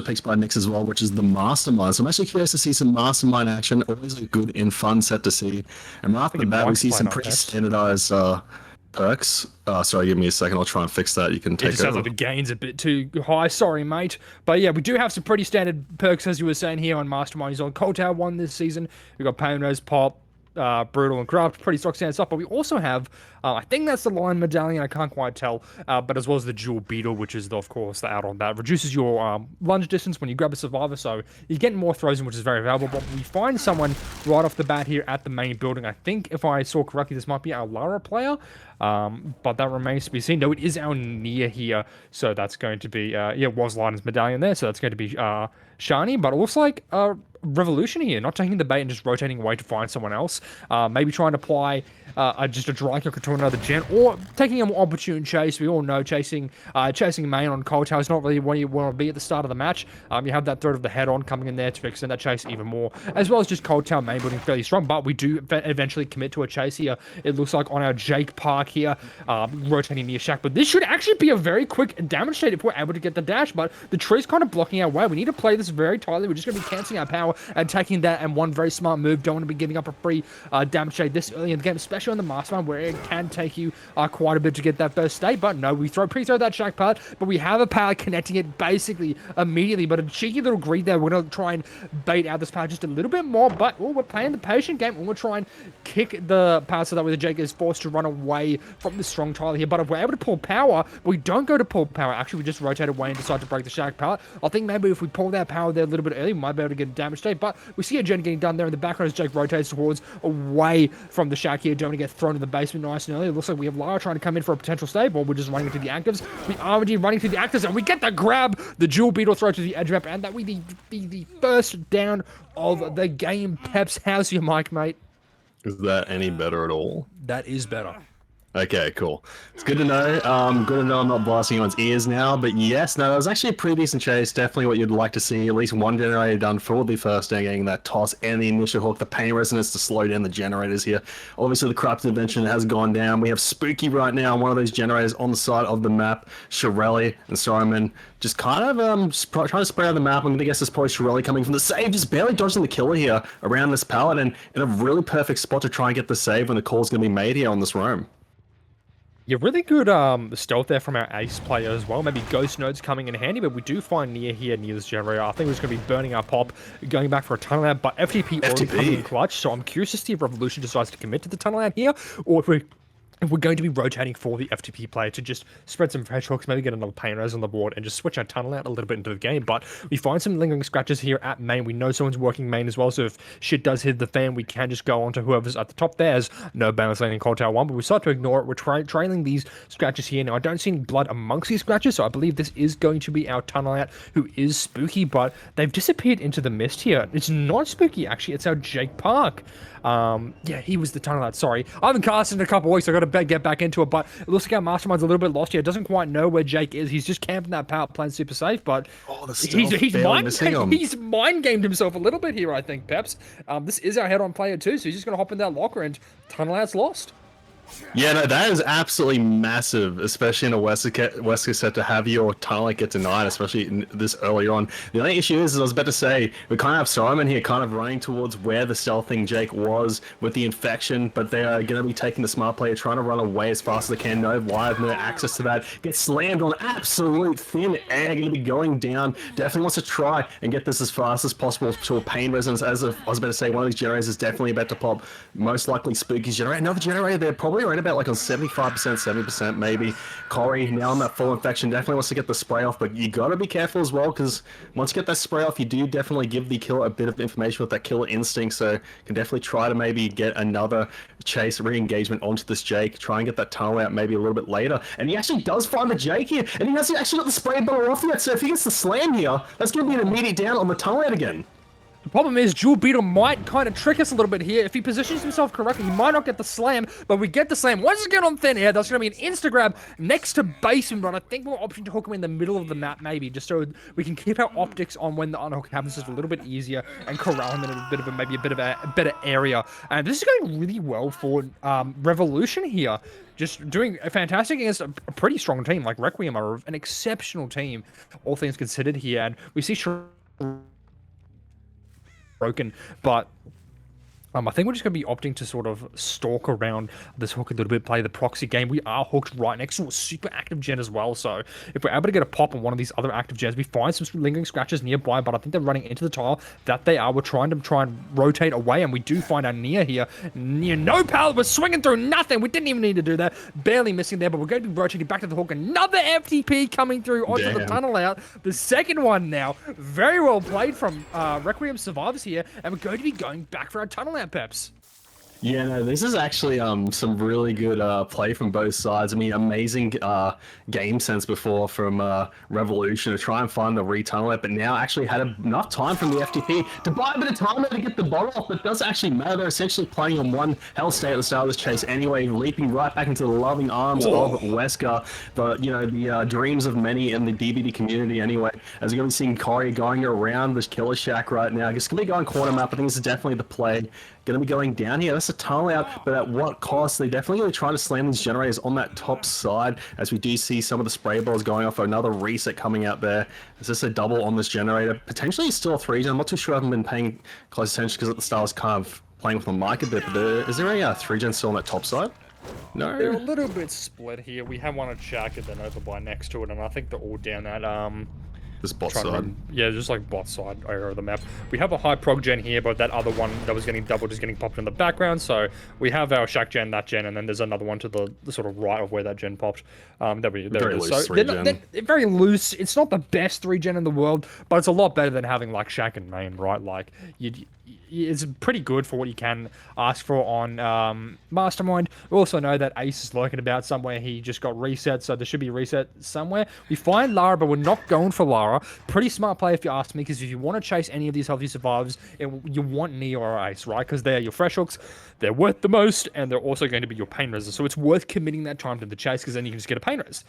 picked by Nix as well, which is the Mastermind. So I'm actually curious to see some Mastermind action. Always a good and fun set to see. And right I off think the your bat, we mic's see playing some up, pretty Peps. standardized perks. Sorry, give me a second. I'll try and fix that. You can It take just sounds like over. the gain's a bit too high. Sorry, mate. But yeah, we do have some pretty standard perks, as you were saying here on Mastermind. He's on Cold Tower 1 this season. We've got Pain Rose, Pop, Brutal, and Corrupt. Pretty stock standard stuff. But we also have, I think that's the Lion Medallion. I can't quite tell. But as well as the Dual Beetle, which is, of course, the add-on that reduces your lunge distance when you grab a Survivor. So you're getting more throws in, which is very valuable. But we find someone right off the bat here at the main building. I think, if I saw correctly, this might be our Lara player. But that remains to be seen. No, it is our Nia here, so that's going to be was Lightning's medallion there, so that's going to be Shani, but it looks like Revolution here, not taking the bait and just rotating away to find someone else. Maybe trying to apply just a dry cooker to another gen, or taking a more opportune chase. We all know chasing main on Cold Tower is not really where you want to be at the start of the match. You have that threat of the head-on coming in there to extend that chase even more, as well as just Cold Tower main building fairly strong, but we do eventually commit to a chase here. It looks like on our Jake Park here, rotating near Shack, but this should actually be a very quick damage state if we're able to get the dash, but the tree's kind of blocking our way. We need to play this very tightly. We're just going to be cancelling our power and taking that, and one very smart move. Don't want to be giving up a free damage state this early in the game, especially on the Mastermind, where it can take you quite a bit to get that first state, but no, we pre-throw that Shack pallet, but we have a pallet connecting it basically immediately, but a cheeky little greed there. We're going to try and bait out this pallet just a little bit more, but we're playing the patient game, and we'll try and kick the pallet so that way the Jake is forced to run away from the strong Tyler here, but if we're able to pull power, we don't go to pull power. Actually, we just rotate away and decide to break the Shack pallet. I think maybe if we pull that power there a little bit early, we might be able to get a damage state, but we see a gen getting done there in the background as Jake rotates towards away from the Shack here. Don't want to get thrown in the basement nice and early. It looks like we have Lara trying to come in for a potential stave, or we're just running into the actives. We are indeed running through the actives, and we get the grab, the dual beetle throw to the edge map, and that we the first down of the game. Peps, how's your mic, mate? Is that any better at all? That is better. Okay, cool. It's good to know. Good to know I'm not blasting anyone's ears now. But yes, no, that was actually a pretty decent chase. Definitely what you'd like to see. At least one generator done for the first day, getting that toss and the initial hook, the pain resonance to slow down the generators here. Obviously, the corrupt invention has gone down. We have Spooky right now, one of those generators on the side of the map. Shirelli and Saruman just kind of trying to spread out the map. I'm going to guess it's probably Shirelli coming from the save, just barely dodging the killer here around this pallet, and in a really perfect spot to try and get the save when the call's going to be made here on this roam. Yeah, really good stealth there from our ace player as well. Maybe ghost nodes coming in handy, but we do find Nia here near this generator. I think we're just going to be burning our pop, going back for a tunnel out, but FTP already coming in clutch, so I'm curious to see if Revolution decides to commit to the tunnel out here, or if we're going to be rotating for the FTP player to just spread some fresh hooks, maybe get another pain res on the board, and just switch our tunnel out a little bit into the game. But we find some lingering scratches here at main. We know someone's working main as well, so if shit does hit the fan, we can just go on to whoever's at the top. There's no balance landing Cold Tower 1, but we start to ignore it. We're trailing these scratches here. Now, I don't see any blood amongst these scratches, so I believe this is going to be our tunnel out, who is Spooky, but they've disappeared into the mist here. It's not Spooky, actually. It's our Jake Park. Yeah, he was the tunnel out. Sorry. I haven't cast in a couple weeks. I got to get back into it, but it looks like our Mastermind's a little bit lost here. Doesn't quite know where Jake is. He's just camping that power, playing super safe, but he's mind gamed himself a little bit here, I think, Peps. This is our head-on player too, so he's just going to hop in that locker, and tunnel out's lost. Yeah, no, that is absolutely massive, especially in a Wesker set to have your tunnel get denied, especially this early on. The only issue is, as I was about to say, we kind of have Simon here kind of running towards where the stealthing Jake was with the infection, but they are going to be taking the smart player, trying to run away as fast as they can. No live, no access to that. Get slammed on absolute thin air, going to be going down. Definitely wants to try and get this as fast as possible to a pain resonance. As I was about to say, one of these generators is definitely about to pop. Most likely Spooky's generator. Another generator there, probably right about like on 75%, 70% maybe. Corey now on that full infection definitely wants to get the spray off, but you got to be careful as well, because once you get that spray off, you do definitely give the killer a bit of information with that killer instinct, so you can definitely try to maybe get another chase re-engagement onto this Jake, try and get that tunnel out maybe a little bit later. And he actually does find the Jake here, and he hasn't actually got the spray bar off yet, so if he gets the slam here, that's going to be an immediate down on the tunnel out again. The problem is, Jewel Beetle might kind of trick us a little bit here. If he positions himself correctly, he might not get the slam, but we get the slam. Once again on thin air, that's going to be an insta-grab next to Basin, but I think we're opting to hook him in the middle of the map, maybe, just so we can keep our optics on when the unhook happens just a little bit easier and corral him in maybe a bit of a better area. And this is going really well for Revolution here. Just doing fantastic against a pretty strong team. Like Requiem are an exceptional team, all things considered here. And we see broken, but I think we're just going to be opting to sort of stalk around this hook a little bit, play the proxy game. We are hooked right next to a super active gen as well, so if we're able to get a pop on one of these other active gens, we find some lingering scratches nearby, but I think they're running into the tile. That they are. We're trying to rotate away, and we do find our Nia here. Nia, no power. We're swinging through nothing. We didn't even need to do that. Barely missing there, but we're going to be rotating back to the hook. Another FTP coming through onto the tunnel out. The second one now. Very well played from Requiem Survivors here, and we're going to be going back for our tunnel out. Peps. Yeah, no, this is actually some really good play from both sides. I mean, amazing game sense before from Revolution to try and find the retunnel it, but now actually had enough time from the FTP to buy a bit of time to get the bottle off. But it does actually matter. They're essentially playing on one health state at the start of this chase anyway, leaping right back into the loving arms of Wesker, the dreams of many in the DBD community anyway. As we're going to be seeing Corey going around this killer shack right now. It's going to be going corner map. I think this is definitely the play. Going to be going down here. That's a tunnel out, but at what cost? They're definitely going to try to slam these generators on that top side, as we do see some of the spray balls going off. Another reset coming out there. Is this a double on this generator? Potentially still a 3-gen. I'm not too sure. I haven't been paying close attention because at the start I was kind of playing with my mic a bit, but is there a 3-gen still on that top side? No. They're a little bit split here. We have one at Shack and then over by next to it, and I think they're all down that this bot side. Yeah, just like bot side area of the map. We have a high prog gen here, but that other one that was getting doubled is getting popped in the background. So we have our Shack gen, that gen, and then there's another one to the sort of right of where that gen popped. Very loose. So they're very loose. It's not the best 3-gen in the world, but it's a lot better than having like Shack and main, right? Like it's pretty good for what you can ask for on Mastermind. We also know that Ace is lurking about somewhere. He just got reset, so there should be a reset somewhere. We find Lara, but we're not going for Lara. Pretty smart play if you ask me, because if you want to chase any of these healthy survivors, you want Nia or Ace, right? Because they're your fresh hooks, they're worth the most, and they're also going to be your pain res. So it's worth committing that time to the chase, because then you can just get a pain res.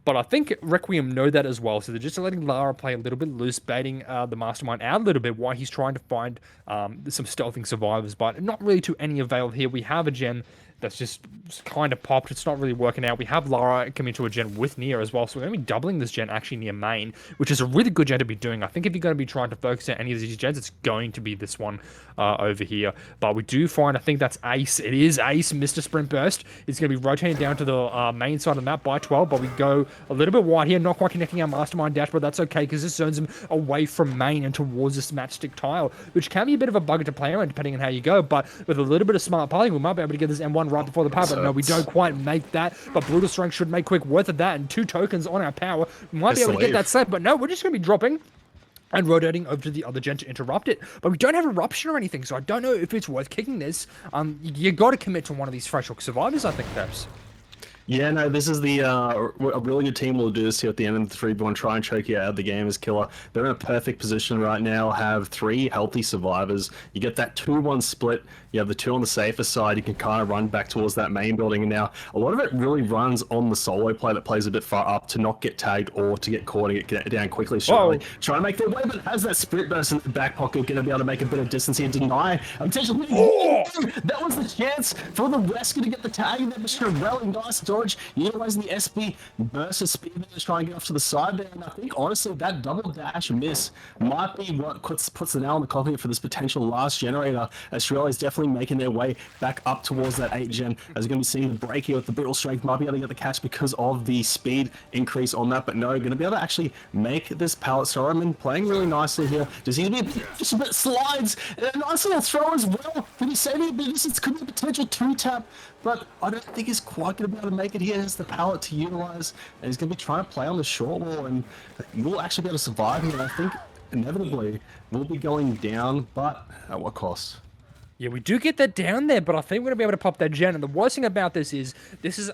But I think Requiem know that as well, so they're just letting Lara play a little bit loose, baiting the Mastermind out a little bit while he's trying to find some stealthing survivors, but not really to any avail here. We have a gen that's just kind of popped. It's not really working out. We have Lara coming to a gen with Nia as well, so we're going to be doubling this gen actually near main, which is a really good gen to be doing. I think if you're going to be trying to focus on any of these gens, it's going to be this one over here. But we do find, I think that's Ace. It is Ace, Mr. Sprint Burst. It's going to be rotating down to the main side of the map by 12, but we go a little bit wide here, not quite connecting our Mastermind dash, but that's okay, because this zones him away from main and towards this matchstick tile, which can be a bit of a bugger to play around depending on how you go, but with a little bit of smart playing, we might be able to get this M1 right before the power, but no, we don't quite make that, but Brutal Strength should make quick worth of that, and 2 tokens on our power. We might be able to get that set, but no, we're just going to be dropping and rotating over to the other gen to interrupt it. But we don't have eruption or anything, so I don't know if it's worth kicking this. You got to commit to one of these fresh hook survivors, I think, perhaps. Yeah, no, this is a really good team will do this here at the end of the 3v1, try and choke you out of the game as Killer. They're in a perfect position right now, have 3 healthy survivors. You get that 2-1 split, you have the 2 on the safer side, you can kind of run back towards that main building, and now a lot of it really runs on the solo play that plays a bit far up to not get tagged or to get caught and get down quickly. Try to make their way, but has that sprint burst in the back pocket, going to be able to make a bit of distance here, deny a potential. That was the chance for the rescue to get the tag, and then Mr. Relling, nice dodge, utilizing the SB burst of speed to try and get off to the side there. And I think honestly that double dash miss might be what puts the nail on the coffin for this potential last generator, as Shirley is definitely making their way back up towards that 8-gen, as we're going to be seeing the break here with the Brutal Strength. Might be able to get the catch because of the speed increase on that, but no, going to be able to actually make this pallet. Sorroman playing really nicely here. Does he need just a bit slides and a nice little throw as well? Can he save it? This could be a potential 2-tap, but I don't think he's quite going to be able to make it here. Has the pallet to utilize, and he's going to be trying to play on the short wall, and we'll actually be able to survive here. I think inevitably we'll be going down, but at what cost? Yeah, we do get that down there, but I think we're going to be able to pop that gen. And the worst thing about this is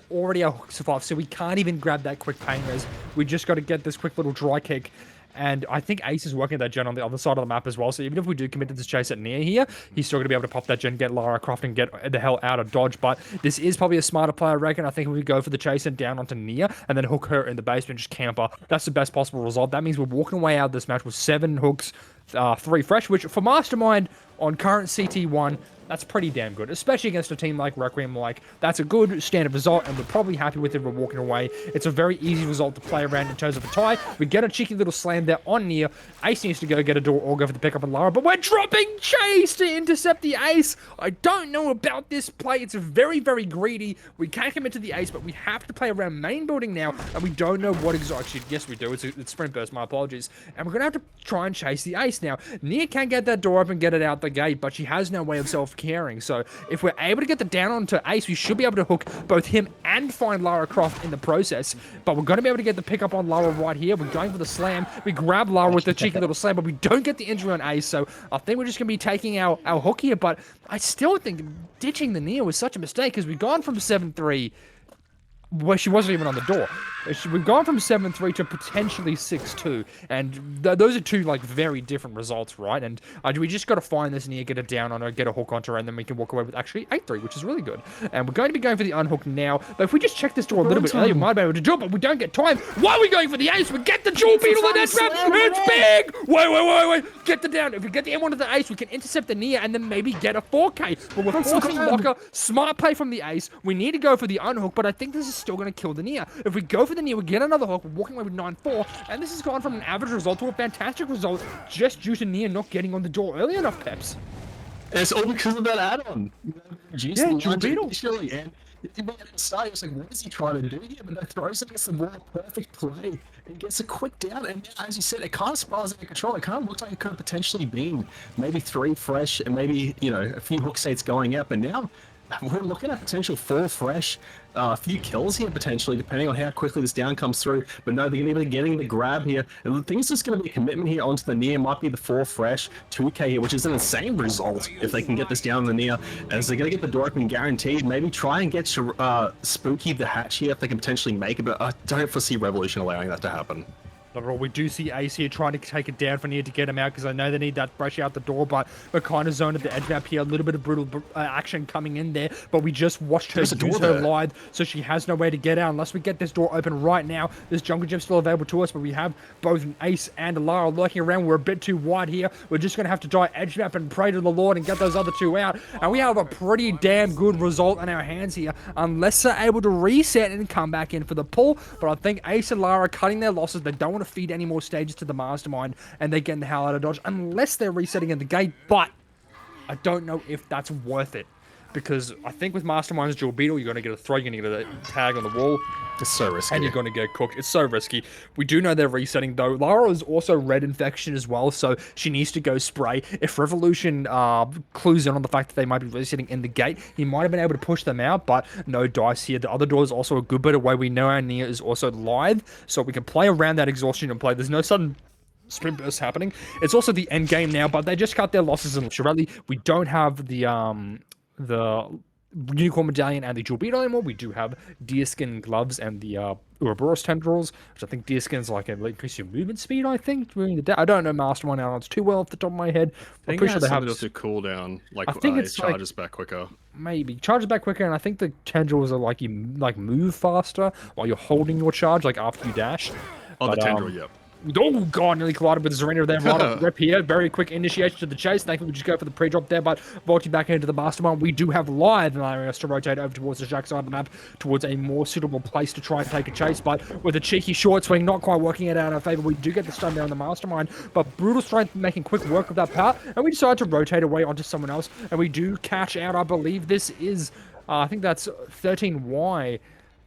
already our hook survive, so we can't even grab that quick pain res. We just got to get this quick little dry kick. And I think Ace is working that gen on the other side of the map as well. So even if we do commit to this chase at near here, he's still going to be able to pop that gen, get Lara Croft, and get the hell out of dodge. But this is probably a smarter play, I reckon. I think if we go for the chase and down onto near, and then hook her in the basement, just camper, that's the best possible result. That means we're walking away out of this match with 7 hooks, 3 fresh, which for Mastermind on current CT1, that's pretty damn good, especially against a team like Requiem. Like, that's a good standard result, and we're probably happy with it. We're walking away. It's a very easy result to play around in terms of a tie. We get a cheeky little slam there on near. Ace needs to go get a door or go for the pickup on Lara, but we're dropping Chase to intercept the Ace. I don't know about this play. It's very, very greedy. We can't commit to the Ace, but we have to play around main building now, and we don't know what exactly. Yes, we do. It's sprint burst. My apologies. And we're going to have to try and chase the Ace now. Nia can't get that door open, get it out the gate, but she has no way of self-caring. So if we're able to get the down onto Ace, we should be able to hook both him and find Lara Croft in the process. But we're going to be able to get the pick up on Lara right here. We're going for the slam. We grab Lara with the cheeky little slam, but we don't get the injury on Ace. So I think we're just going to be taking our hook here. But I still think ditching the Nia was such a mistake because we've gone from 7-3. Well, she wasn't even on the door. We've gone from 7-3 to potentially 6-2, and those are two like very different results, right? And we just got to find this Nia, get it down on her, get a hook onto her, and then we can walk away with actually 8-3, which is really good. And we're going to be going for the unhook now. But if we just check this door a little bit earlier, we might be able to do it, but we don't get time. Why are we going for the Ace? We get the dual beetle in that trap. It's big. Wait. Get the down. If we get the M1 to the Ace, we can intercept the Nia and then maybe get a 4K. But we're forcing Locker. Smart play from the Ace. We need to go for the unhook, but I think this is still going to kill the Nia. If we go for the Nia, we get another hook. We're walking away with 9-4, and this has gone from an average result to a fantastic result just due to Nia not getting on the door early enough, Peps. And it's all because of that add-on. Yeah, dual beetle. And at the start, he was like, what is he trying to do here? But that throws against the wall, perfect play, and gets a quick down. And as you said, it kind of spirals out of control. It kind of looks like it could have potentially been maybe 3 fresh and maybe, a few hook states going up. And now we're looking at potential 4 fresh, a few kills here potentially, depending on how quickly this down comes through. But no, they're going to be getting the grab here. And the thing is just going to be a commitment here onto the Nia. Might be the 4 fresh, 2K here, which is an insane result if they can get this down on the Nia. As they're going to get the door open guaranteed. Maybe try and get Spooky the hatch here if they can potentially make it. But I don't foresee Revolution allowing that to happen. Not at all. We do see Ace here trying to take it down for Nia to get him out because I know they need that fresh out the door, but we're kind of zoned at the edge map here. A little bit of brutal action coming in there, but we just watched her use her lithe, so she has no way to get out unless we get this door open right now. This jungle gem still available to us, but we have both an Ace and Lara lurking around. We're a bit too wide here. We're just going to have to die edge map and pray to the Lord and get those other 2 out. And we have a pretty damn good result in our hands here, unless they're able to reset and come back in for the pull. But I think Ace and Lara are cutting their losses. They don't want to feed any more stages to the Mastermind, and they're getting the hell out of dodge unless they're resetting in the gate. But I don't know if that's worth it, because I think with Mastermind's dual beetle, you're going to get a throw, you're going to get a tag on the wall. It's so risky. And you're going to get cooked. It's so risky. We do know they're resetting, though. Lara is also red infection as well, so she needs to go spray. If Revolution clues in on the fact that they might be resetting in the gate, he might have been able to push them out, but no dice here. The other door is also a good bit away. We know our Nia is also lithe, so we can play around that exhaustion and play. There's no sudden sprint burst happening. It's also the end game now, but they just cut their losses in Shirelli. We don't have the Unicorn Medallion and the Jewel Beetle anymore. We do have Deerskin gloves and the Ouroboros tendrils, which I think Deerskin's like increase your movement speed, I think, during the day. I don't know Mastermind Alliance too well off the top of my head. I'm pretty sure they have to cool down, like I think it charges back quicker. Maybe charges back quicker, and I think the tendrils are like you move faster while you're holding your charge, like after you dash. Oh, but, the tendril, yep. Oh god, nearly collided with the Serena there. Right on rip here. Very quick initiation to the chase. Thankfully, we just go for the pre-drop there, but vaulting back into the Mastermind. We do have lithe allowing us to rotate over towards the Jack side of the map, towards a more suitable place to try and take a chase, but with a cheeky short swing, not quite working it out in our favor. We do get the stun there on the Mastermind, but Brutal Strength making quick work of that power, and we decide to rotate away onto someone else, and we do catch out, I believe this is, I think that's 13Y.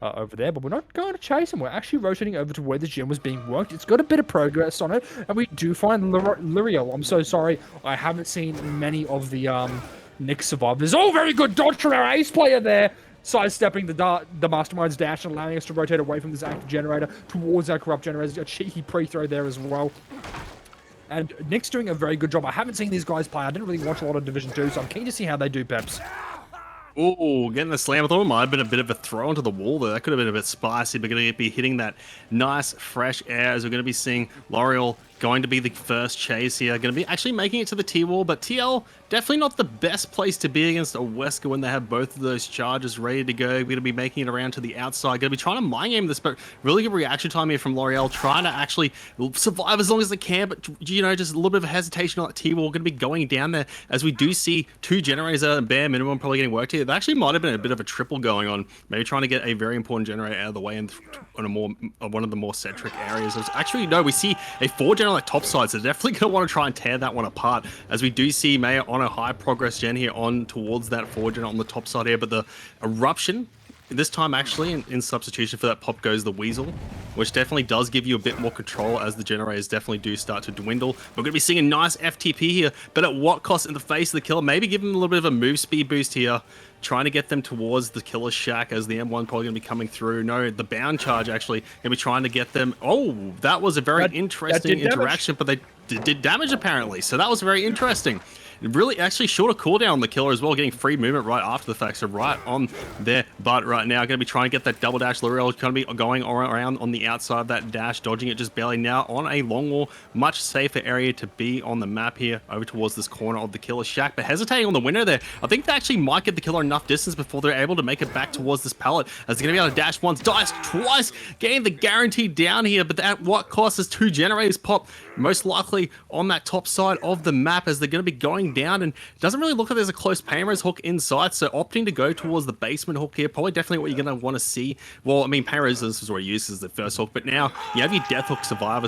Over there, but we're not going to chase him. We're actually rotating over to where the gem was being worked. It's got a bit of progress on it, and we do find Liriel. I'm so sorry. I haven't seen many of the Nick survivors. Oh, very good dodge from our ace player there. Sidestepping the Mastermind's dash and allowing us to rotate away from this active generator towards our corrupt generator. A cheeky pre-throw there as well. And Nick's doing a very good job. I haven't seen these guys play. I didn't really watch a lot of Division 2, so I'm keen to see how they do, Peps. Oh, getting the slam. I thought it might have been a bit of a throw into the wall there. That could have been a bit spicy, but going to be hitting that nice, fresh air as we're going to be seeing L'Oreal going to be the first chase here. Going to be actually making it to the T-wall, but TL definitely not the best place to be against a Wesker when they have both of those charges ready to go. We're going to be making it around to the outside. Going to be trying to mind game this, but really good reaction time here from L'Oreal, trying to actually survive as long as they can, but you know, just a little bit of hesitation on that T-wall. Going to be going down there as we do see 2 generators at a bare minimum probably getting worked here. That actually might have been a bit of a triple going on, maybe trying to get a very important generator out of the way and on a more one of the more centric areas. Actually, no, we see a 4 gen on the top side, so definitely going to want to try and tear that one apart, as we do see Mayor on a high progress gen here on towards that 4 gen on the top side here, but the eruption this time actually in substitution for that pop goes the Weasel, which definitely does give you a bit more control as the generators definitely do start to dwindle. We're going to be seeing a nice FTP here, but at what cost in the face of the killer? Maybe give them a little bit of a move speed boost here, trying to get them towards the killer shack as the M1 probably going to be coming through. No, the bound charge actually going to be trying to get them. Oh, that was a very interesting interaction, but they did damage apparently, so that was very interesting. Really, actually, shorter cooldown on the killer as well, getting free movement right after the fact. So right on their butt right now. Going to be trying to get that double dash. L'Oreal is going to be going around on the outside of that dash, dodging it just barely. Now on a long wall, much safer area to be on the map here, over towards this corner of the killer shack. But hesitating on the window there. I think they actually might get the killer enough distance before they're able to make it back towards this pallet, as they're going to be able to dash once, dice twice, getting the guarantee down here. But at what cost? As 2 generators pop, most likely on that top side of the map, as they're going to be going down, and it doesn't really look like there's a close Painrose hook inside, so opting to go towards the basement hook here, probably definitely what you're going to want to see. Well, I mean, Painrose, this was already used as the first hook, but now you have your Death Hook Survivor,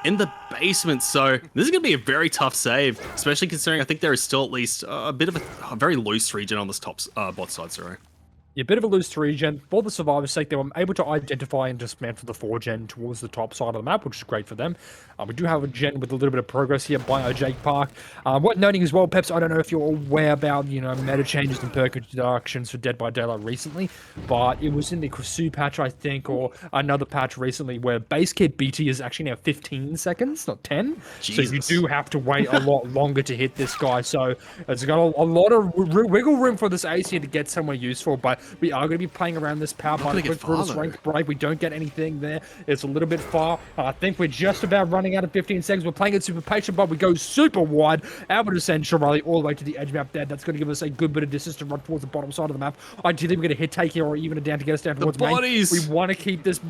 in the basement, so this is going to be a very tough save, especially considering I think there is still at least a bit of a very loose region on this top bot side, Yeah, a bit of a loose 3-gen. For the Survivor's sake, they were able to identify and dismantle the 4-gen towards the top side of the map, which is great for them. We do have a gen with a little bit of progress here by Jake Park. Worth noting as well, Peps, I don't know if you're aware about, meta changes and perk introductions for Dead by Daylight recently, but it was in the Kwasu patch, I think, or another patch recently, where base kit BT is actually now 15 seconds, not 10. Jesus. So you do have to wait a lot longer to hit this guy. So it's got a lot of wiggle room for this ace here to get somewhere useful, but we are going to be playing around this power plant with this ranked break. We don't get anything there. It's a little bit far. I think we're just about running out of 15 seconds. We're playing it super patient, but we go super wide. Able to send Shirley all the way to the edge map there. That's going to give us a good bit of distance to run towards the bottom side of the map. Ideally, we're going to hit take here or even a down to get us down towards main. We want to keep this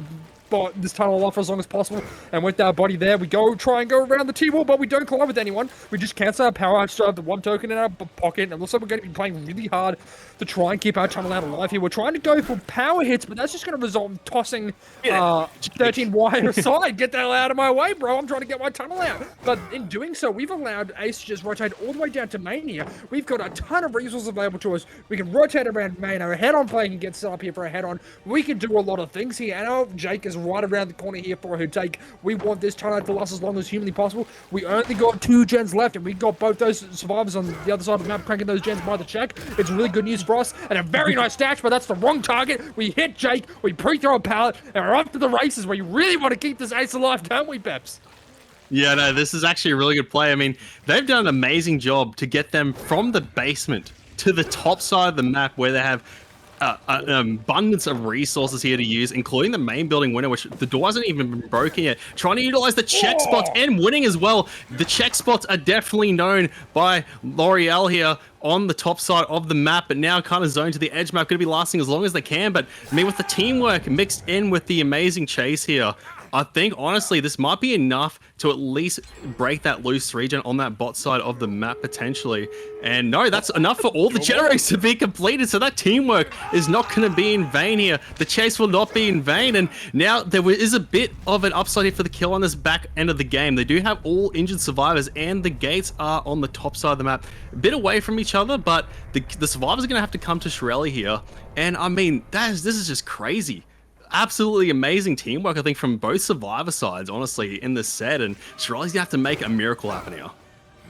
tunnel off for as long as possible, and with our body there, we try and go around the T-wall, but we don't collide with anyone. We just cancel our power. I still have the 1 token in our pocket, and it looks like we're going to be playing really hard to try and keep our tunnel out alive here. We're trying to go for power hits, but that's just going to result in tossing 13 wire aside. Get the hell out of my way, bro. I'm trying to get my tunnel out. But in doing so, we've allowed Ace to just rotate all the way down to main here. We've got a ton of resources available to us. We can rotate around main. Our head-on play can get set up here for a head-on. We can do a lot of things here, and our Jake is right around the corner here for a take. We want this tunnel to last as long as humanly possible. We only got 2 gens left, and we got both those survivors on the other side of the map cranking those gens by the check. It's really good news for us, and a very nice dash, but that's the wrong target. We hit Jake, we pre-throw a pallet, and we're off to the races. We really want to keep this ace alive, don't we, Peps? Yeah, no, this is actually a really good play. I mean, they've done an amazing job to get them from the basement to the top side of the map, where they have an abundance of resources here to use, including the main building window, which the door hasn't even been broken yet. Trying to utilize the check spots and winning as well. The check spots are definitely known by L'Oreal here on the top side of the map, but now kind of zoned to the edge map. Going to be lasting as long as they can, but I mean, with the teamwork mixed in with the amazing chase here, I think, honestly, this might be enough to at least break that loose region on that bot side of the map, potentially. And no, that's enough for all the generators to be completed, so that teamwork is not going to be in vain here. The chase will not be in vain, and now there is a bit of an upside here for the kill on this back end of the game. They do have all injured survivors, and the gates are on the top side of the map, a bit away from each other, but the survivors are going to have to come to Shirley here. And I mean, this is just crazy. Absolutely amazing teamwork, I think, from both survivor sides, honestly, in this set, and Shirley's gonna have to make a miracle happen here.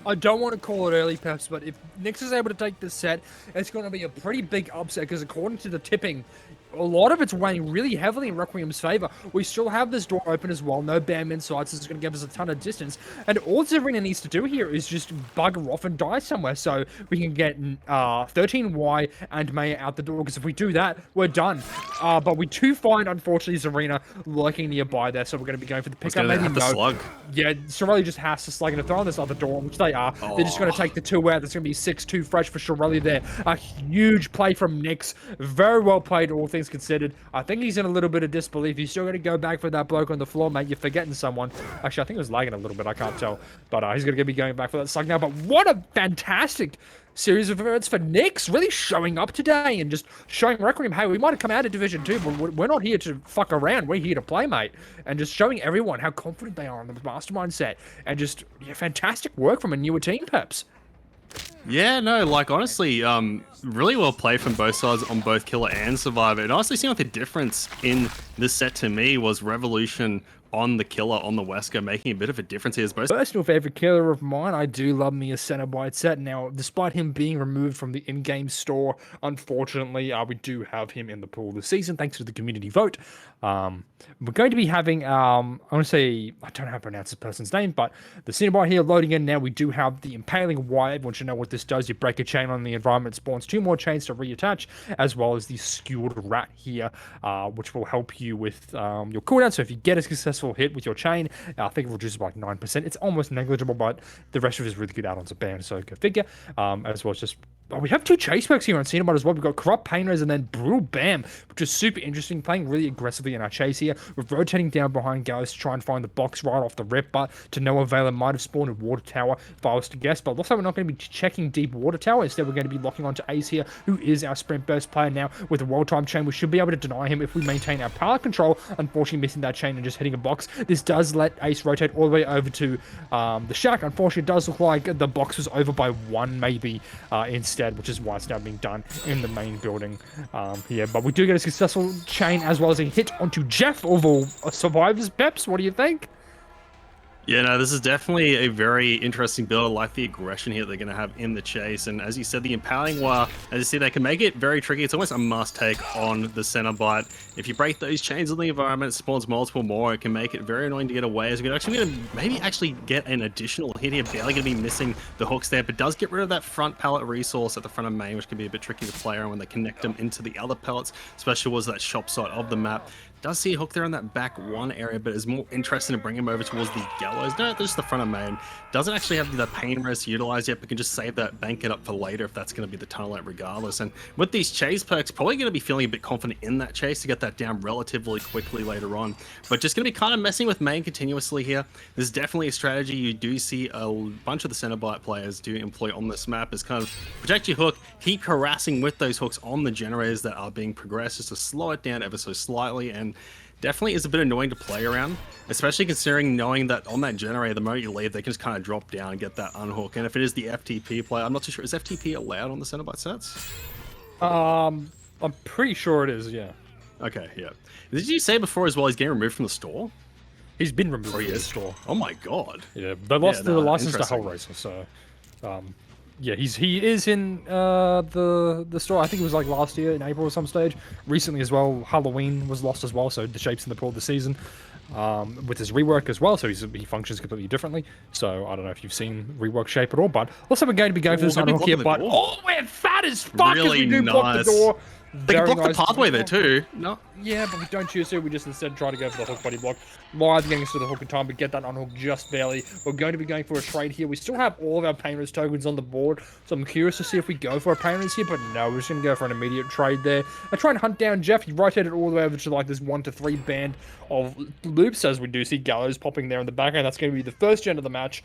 I don't want to call it early, Peps, but if Nyx is able to take this set, it's going to be a pretty big upset, because according to the tipping, a lot of it's weighing really heavily in Requiem's favor. We still have this door open as well. No BAM inside, so it's going to give us a ton of distance. And all Zarina needs to do here is just bugger off and die somewhere so we can get 13Y and Maya out the door. Because if we do that, we're done. But we do find, unfortunately, Zarina lurking nearby there, so we're going to be going for the pickup. Maybe have the slug. Yeah, Shirelli just has to slug and throw on this other door, which they are. They're just going to take the 2 out. There's going to be 6-2 fresh for Shirelli there. A huge play from Nyx. Very well played, all things considered. I think he's in a little bit of disbelief. He's still going to go back for that bloke on the floor, mate. You're forgetting someone. Actually, I think it was lagging a little bit. I can't tell. But he's going to be going back for that slug now. But what a fantastic series of events for Nyx, really showing up today and just showing Requiem, hey, we might have come out of Division 2, but we're not here to fuck around. We're here to play, mate. And just showing everyone how confident they are on the Mastermind set. And just, yeah, fantastic work from a newer team, Peps. Yeah, no, like, honestly, really well played from both sides on both Killer and Survivor. It honestly seemed like the difference in this set to me was Revolution on the Killer on the Wesker, making a bit of a difference here. Personal favorite Killer of mine, I do love me a Cenobite set. Now, despite him being removed from the in-game store, unfortunately, we do have him in the pool this season, thanks to the community vote. We're going to be having, I want to say, I don't know how to pronounce this person's name, but the Cenobite here loading in now. We do have the Impaling Wire. Everyone should know what this does. You break a chain on the environment, spawns 2 more chains to reattach, as well as the Skewered Rat here, which will help you with your cooldown. So if you get a successful hit with your chain, I think it reduces by like 9%. It's almost negligible, but the rest of it is really good add-ons of ban, so go figure. As well as just, we have 2 chase perks here on Cenobite as well. We've got Corrupt Painers and then Brutal Bam, which is super interesting, playing really aggressively in our chase here. We're rotating down behind Ghost to try and find the box right off the rip, but to no avail. It might have spawned a Water Tower if I was to guess, but looks like we're not going to be checking Deep Water Tower. Instead, we're going to be locking onto Ace here, who is our Sprint Burst player now. With a World Time Chain, we should be able to deny him if we maintain our pallet control. Unfortunately, missing that chain and just hitting a box. This does let Ace rotate all the way over to the Shack. Unfortunately, it does look like the box was over by 1 maybe instead, which is why it's now being done in the main building here. But we do get a successful chain as well as a hit onto Jeff of all survivors. Peps, what do you think? Yeah, no, this is definitely a very interesting build. I like the aggression here they're going to have in the chase. And as you said, the Impaling Wire, as you see, they can make it very tricky. It's almost a must take on the Cenobite. If you break those chains in the environment, it spawns multiple more. It can make it very annoying to get away. As we're actually going to maybe actually get an additional hit here. Barely going to be missing the hooks there, but does get rid of that front pallet resource at the front of main, which can be a bit tricky to play around when they connect them into the other pellets, especially was that shop side of the map. Does see a hook there in that back 1 area, but is more interested in bringing him over towards the gallows. No, just the front of main. Doesn't actually have the pain res utilized yet, but can just save that, bank it up for later if that's going to be the tunnel out regardless. And with these chase perks, probably going to be feeling a bit confident in that chase to get that down relatively quickly later on. But just going to be kind of messing with main continuously here. This is definitely a strategy you do see a bunch of the Cenobite players do employ on this map, is kind of protect your hook, keep harassing with those hooks on the generators that are being progressed, just to slow it down ever so slightly. And definitely is a bit annoying to play around, especially considering knowing that on that generator, the moment you leave, they can just kind of drop down and get that unhook. And if it is the FTP play, I'm not too sure. Is FTP allowed on the Cenobite sets? I'm pretty sure it is, yeah. Okay, yeah. Did you say before as well he's getting removed from the store? He's been removed from the store. Oh my god. Yeah, they lost the license to Hellraiser, so yeah, he is in the store. I think it was like last year in April or some stage. Recently as well, Halloween was lost as well, so the shape's in the pool this season. With his rework as well, so he functions completely differently. So I don't know if you've seen rework shape at all, but also we're going to be going for this unhook here. But we're fat as fuck as we do block the door. They can block the pathway there too. No. Yeah, but we don't choose to. We just instead try to go for the hook body block. Live getting us to the hook in time, but get that unhook just barely. We're going to be going for a trade here. We still have all of our Painless tokens on the board, so I'm curious to see if we go for a Painless here, but no, we're just going to go for an immediate trade there. I try and hunt down Jeff. He rotated all the way over to like this 1 to 3 band of loops, as we do see Gallows popping there in the background. That's going to be the first gen of the match.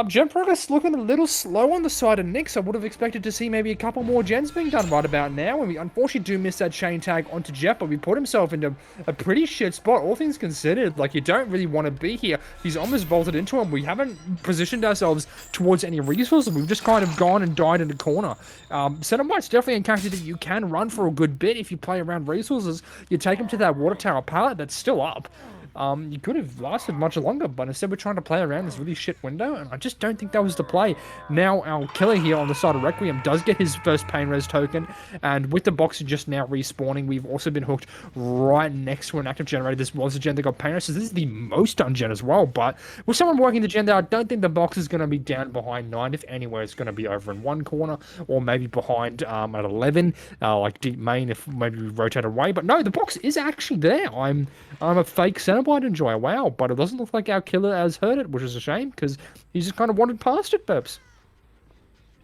Gen progress looking a little slow on the side of Nyx. I would have expected to see maybe a couple more gens being done right about now. And we unfortunately do miss that chain tag onto Jeff, but we put himself into a pretty shit spot, all things considered. Like, you don't really want to be here. He's almost vaulted into him. We haven't positioned ourselves towards any resources. We've just kind of gone and died in the corner. Cenobite's definitely a character that you can run for a good bit if you play around resources. You take him to that water tower pallet that's still up. you could have lasted much longer, but instead we're trying to play around this really shit window, and I just don't think that was the play. Now our killer here on the side of Requiem does get his first pain res token, and with the boxer just now respawning, we've also been hooked right next to an active generator. This was a gen that got pain res, so this is the most done gen as well, but with someone working the gen there, I don't think the box is going to be down behind 9. If anywhere, it's going to be over in one corner, or maybe behind at 11, like deep main, if maybe we rotate away. But no, the box is actually there. I'm a fake Cenobite enjoyer, wow, but it doesn't look like our killer has heard it, which is a shame, because he just kind of wandered past it, Peps.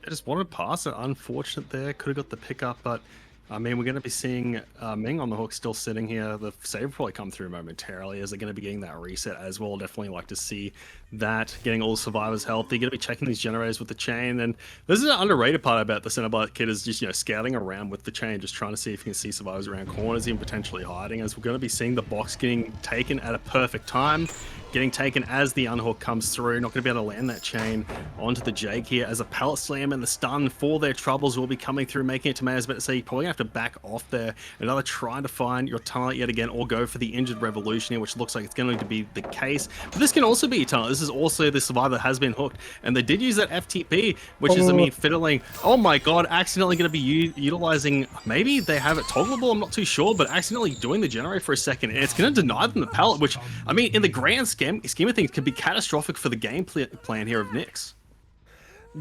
I just wanted past it. Unfortunate there. Could have got the pickup, but I mean, we're going to be seeing Ming on the hook still sitting here. The save will probably come through momentarily as they're going to be getting that reset as well. Definitely like to see that, getting all the survivors healthy. Going to be checking these generators with the chain. And this is an underrated part about the Cenobite kid is just, scouting around with the chain, just trying to see if you can see survivors around corners, even potentially hiding, as we're going to be seeing the box getting taken at a perfect time. Getting taken as the unhook comes through. Not going to be able to land that chain onto the Jake here as a pallet slam and the stun for their troubles will be coming through, making it to Tomatoes. But so you're probably going to have to back off there. Another trying to find your tunnel yet again or go for the injured Revolution here, which looks like it's going to be the case. But this can also be a tunnel. This is also the survivor that has been hooked. And they did use that FTP, which is, I mean, fiddling. Oh my god, accidentally going to be utilizing, maybe they have it toggleable, I'm not too sure, but accidentally doing the generator for a second. And it's going to deny them the pallet, which, I mean, in the grand scheme of things, could be catastrophic for the game plan here of Nyx.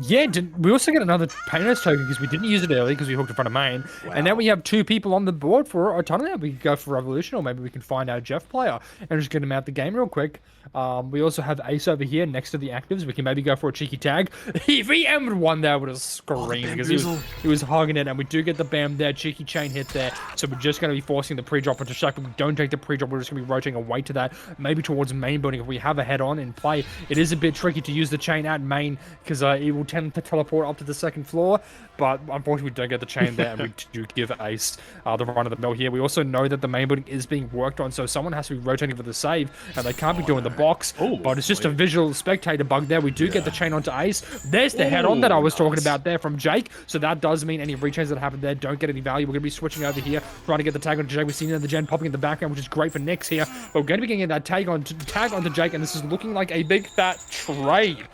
Yeah, we also get another Painter's token because we didn't use it early because we hooked in front of main. Wow. And now we have 2 people on the board for a tunnel. We could go for Revolution, or maybe we can find our Jeff player and just get him out the game real quick. We also have Ace over here next to the actives. We can maybe go for a cheeky tag. If he emmed one there, would have screamed because he was hogging it. And we do get the bam there, cheeky chain hit there. So we're just going to be forcing the pre-drop into Shack. But we don't take the pre-drop. We're just going to be rotating away to that, maybe towards main building. If we have a head-on in play, it is a bit tricky to use the chain at main because it will tend to teleport up to the second floor, but unfortunately we don't get the chain there, and we do give Ace the run of the mill here. We also know that the main building is being worked on, so someone has to be rotating for the save, and they can't be doing the box, but it's just a visual spectator bug there. We do get the chain onto Ace. There's the head-on that I was talking about there from Jake, so that does mean any rechains that happen there don't get any value. We're going to be switching over here, trying to get the tag onto Jake. We've seen the gen popping in the background, which is great for Nyx here, but we're going to be getting that tag onto Jake, and this is looking like a big fat trade.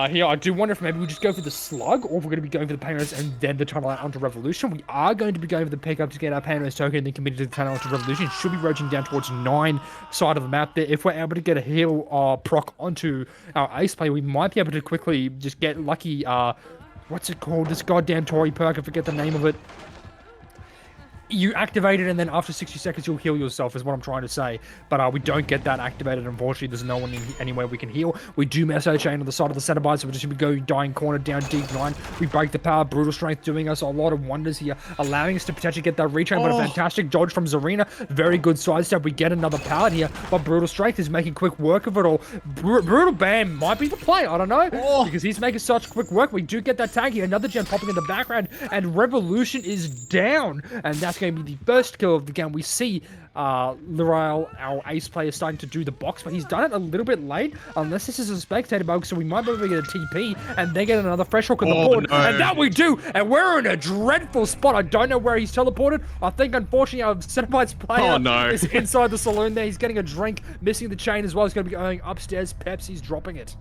Here, I do wonder if maybe we just go for the slug, or if we're going to be going for the Painter's and then the tunnel out onto Revolution. We are going to be going for the pickup to get our Painter's token and then committed to the tunnel onto Revolution. Should be rotating down towards 9 side of the map there. If we're able to get a heal proc onto our Ace play, we might be able to quickly just get lucky. What's it called? This goddamn Tory perk, I forget the name of it. You activate it, and then after 60 seconds, you'll heal yourself, is what I'm trying to say. But we don't get that activated, unfortunately. There's no one anywhere we can heal. We do mess our chain on the side of the center bar, so we're just going to go dying corner down deep 9. We break the power. Brutal Strength doing us a lot of wonders here, allowing us to potentially get that retrain, but a fantastic dodge from Zarina. Very good sidestep. We get another pallet here, but Brutal Strength is making quick work of it all. Brutal Bam might be the play, I don't know, because he's making such quick work. We do get that tag here. Another gen popping in the background, and Revolution is down, and that's going to be the first kill of the game. We see Lirail, our ace player, starting to do the box, but he's done it a little bit late, unless this is a spectator bug, so we might be able to get a TP and then get another fresh hook on the board, and that we do, and we're in a dreadful spot. I don't know where he's teleported. I think, unfortunately, our Cenobite's player is inside the saloon there. He's getting a drink, missing the chain as well. He's going to be going upstairs. Pepsi's dropping it.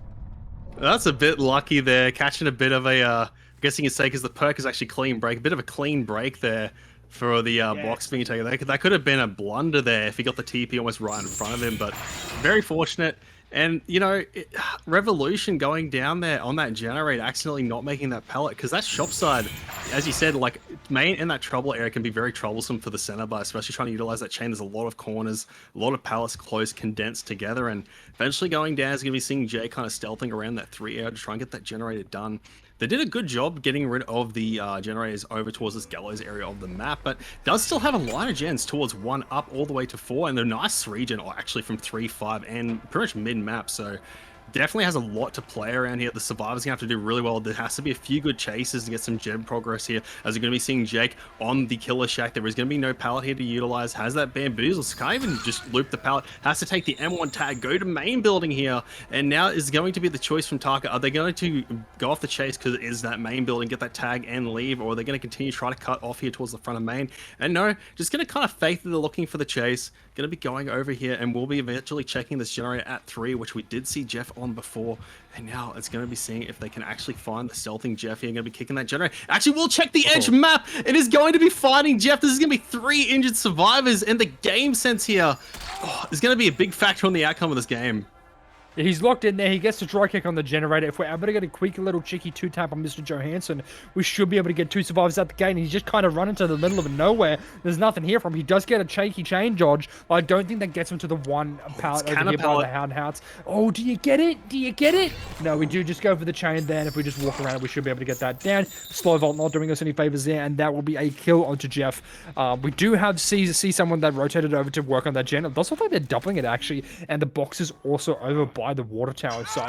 That's a bit lucky there, catching a bit of a, I guess you could say, because the perk is actually clean break, a bit of a clean break there for the box being taken. That could have been a blunder there if he got the TP almost right in front of him, but very fortunate. And, Revolution going down there on that generator, accidentally not making that pallet, because that shop side, as you said, like, main in that trouble area can be very troublesome for the center bar, especially trying to utilize that chain. There's a lot of corners, a lot of pallets close, condensed together, and eventually going down is going to be seeing Jay kind of stealthing around that 3 area to try and get that generator done. They did a good job getting rid of the generators over towards this gallows area of the map, but does still have a line of gens towards 1 up all the way to 4, and they're nice regen, or actually from 3, 5, and pretty much mid-map, so definitely has a lot to play around here. The survivors gonna have to do really well. There has to be a few good chases to get some gem progress here, as we're gonna be seeing Jake on the killer shack. There is gonna be no pallet here to utilize. Has that bamboozle, so can't even just loop the pallet. Has to take the M1 tag, go to main building here, and now is going to be the choice from Taka. Are they going to go off the chase because it is that main building, get that tag and leave, or are they going to continue to try to cut off here towards the front of main? And no, just going to kind of fake that they're looking for the chase. Going to be going over here, and we'll be eventually checking this generator at 3, which we did see Jeff on before. And now it's going to be seeing if they can actually find the stealthing Jeff here. Going to be kicking that generator. Actually, we'll check the edge map. It is going to be fighting Jeff. This is going to be 3 injured survivors, and the game sense here is going to be a big factor on the outcome of this game. He's locked in there. He gets the dry kick on the generator. If we're able to get a quick little cheeky 2-tap on Mr. Johansson, we should be able to get 2 survivors at the gate. And he's just kind of run into the middle of nowhere. There's nothing here from him. He does get a cheeky chain dodge, but I don't think that gets him to the 1 pallet over here by the Hound House. Oh, do you get it? Do you get it? No, we do just go for the chain there. And if we just walk around it, we should be able to get that down. Slow Vault not doing us any favors there, and that will be a kill onto Jeff. We do have see someone that rotated over to work on that gen. It does look like they're doubling it, actually. And the box is also over by the water tower, so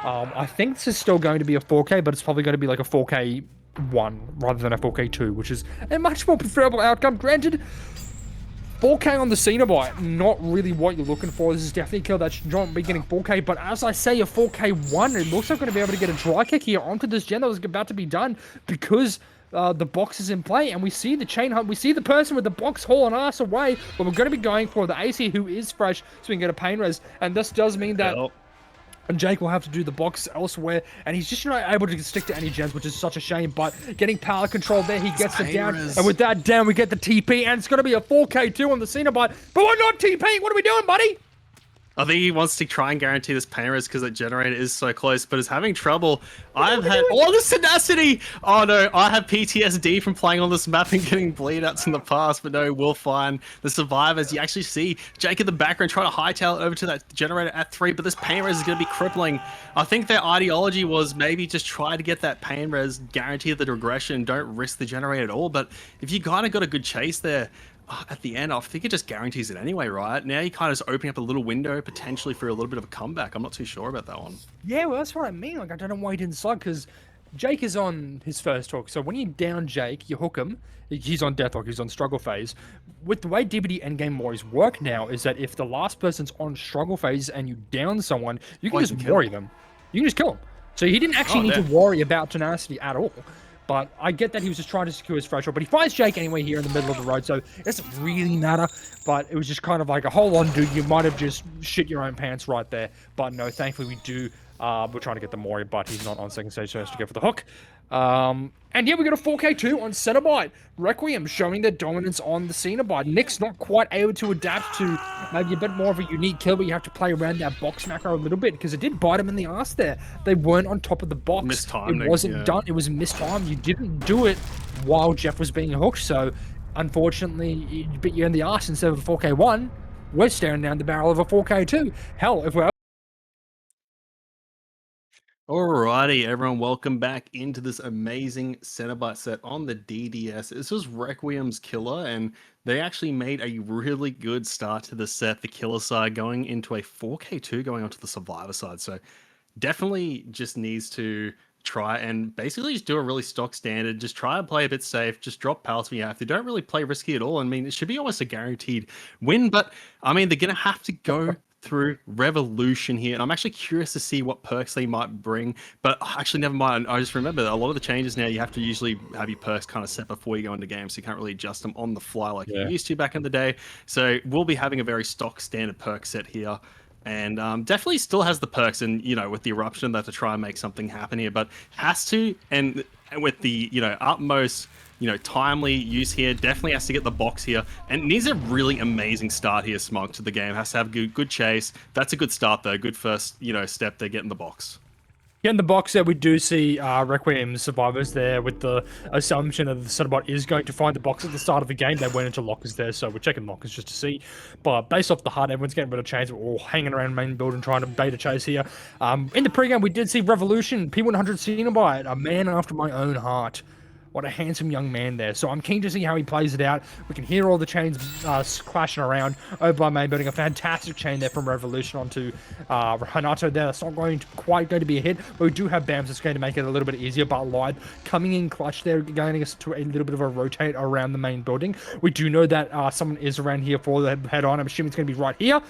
I think this is still going to be a 4K, but it's probably going to be like a 4K 1 rather than a 4K 2, which is a much more preferable outcome. Granted, 4K on the Cenobite, not really what you're looking for. This is definitely a kill that should not be getting 4K, but as I say, a 4K 1, it looks like we're going to be able to get a dry kick here onto this gen that was about to be done because the box is in play, and we see the chain hunt. We see the person with the box hauling us away, but we're going to be going for the AC who is fresh, so we can get a pain res, and this does mean that and Jake will have to do the box elsewhere, and he's just not able to stick to any gens, which is such a shame. But getting power control there, he gets it down, and with that down, we get the TP, and it's going to be a 4K2 on the Cenobite. But we're not TP. What are we doing, buddy? I think he wants to try and guarantee this pain res because that generator is so close, but is having trouble. I've had all the tenacity. Oh no, I have PTSD from playing on this map and getting bleed outs in the past, but no, we'll find the survivors. You actually see Jake in the background trying to hightail it over to that generator at 3, but this pain res is going to be crippling. I think their ideology was maybe just try to get that pain res, guarantee the regression, don't risk the generator at all. But if you kind of got a good chase there, at the end, I think it just guarantees it anyway, right? Now you kind of just opening up a little window potentially for a little bit of a comeback. I'm not too sure about that one. Yeah, well, that's what I mean. Like, I don't know why he didn't slug, because Jake is on his first hook. So when you down Jake, you hook him. He's on deathlock. He's on struggle phase. With the way DBD endgame mores work now is that if the last person's on struggle phase and you down someone, you can just worry them. You can just kill them. So he didn't actually need to worry about tenacity at all. But I get that he was just trying to secure his threshold. But he finds Jake anyway here in the middle of the road, so it doesn't really matter. But it was just kind of like a hold on, dude. You might have just shit your own pants right there. But no, thankfully we do. We're trying to get the Mori, but he's not on second stage, so he has to go for the hook. And yeah, we got a 4K2 on Cenobite. Requiem showing their dominance on the Cenobite. Nick's not quite able to adapt to maybe a bit more of a unique kill, but you have to play around that box macro a little bit because it did bite him in the ass there. They weren't on top of the box. Mistiming, it wasn't done. It was mistimed. You didn't do it while Jeff was being hooked, so unfortunately, it bit you in the ass instead of a 4K1. We're staring down the barrel of a 4K2. Hell, if we're Alrighty, everyone, welcome back into this amazing Cenobite set on the DDS. This was Requiem's killer, and they actually made a really good start to the set, the killer side, going into a 4K2 going onto the survivor side. So definitely just needs to try and basically just do a really stock standard, just try and play a bit safe, just drop pallets if you have to. Don't really play risky at all. I mean, it should be almost a guaranteed win, but I mean, they're going to have to go through Revolution here, and I'm actually curious to see what perks they might bring. But actually, never mind. I just remember that a lot of the changes now, you have to usually have your perks kind of set before you go into games, so you can't really adjust them on the fly like you used to back in the day. So we'll be having a very stock standard perk set here, and definitely still has the perks, and you know, with the eruption, that to try and make something happen here, but has to, and with the utmost timely use here, definitely has to get the box here, and needs a really amazing start here. Smug to the game, has to have good chase. That's a good start though, good first step there, getting the box. In the box there, we do see Requiem survivors there with the assumption that the Cenobite is going to find the box at the start of the game. They went into lockers there, so we're checking lockers just to see. But based off the HUD, everyone's getting rid of chains. We're all hanging around main building trying to bait a chase here. In the pregame, we did see Revolution, P100 Cenobite, a man after my own heart. What a handsome young man there. So I'm keen to see how he plays it out. We can hear all the chains clashing around over by main building. A fantastic chain there from Revolution onto Hanato there. That's not quite going to be a hit, but we do have BAMs that's going to make it a little bit easier. But Live coming in clutch there, going us to a little bit of a rotate around the main building. We do know that someone is around here for the head-on. I'm assuming it's going to be right here.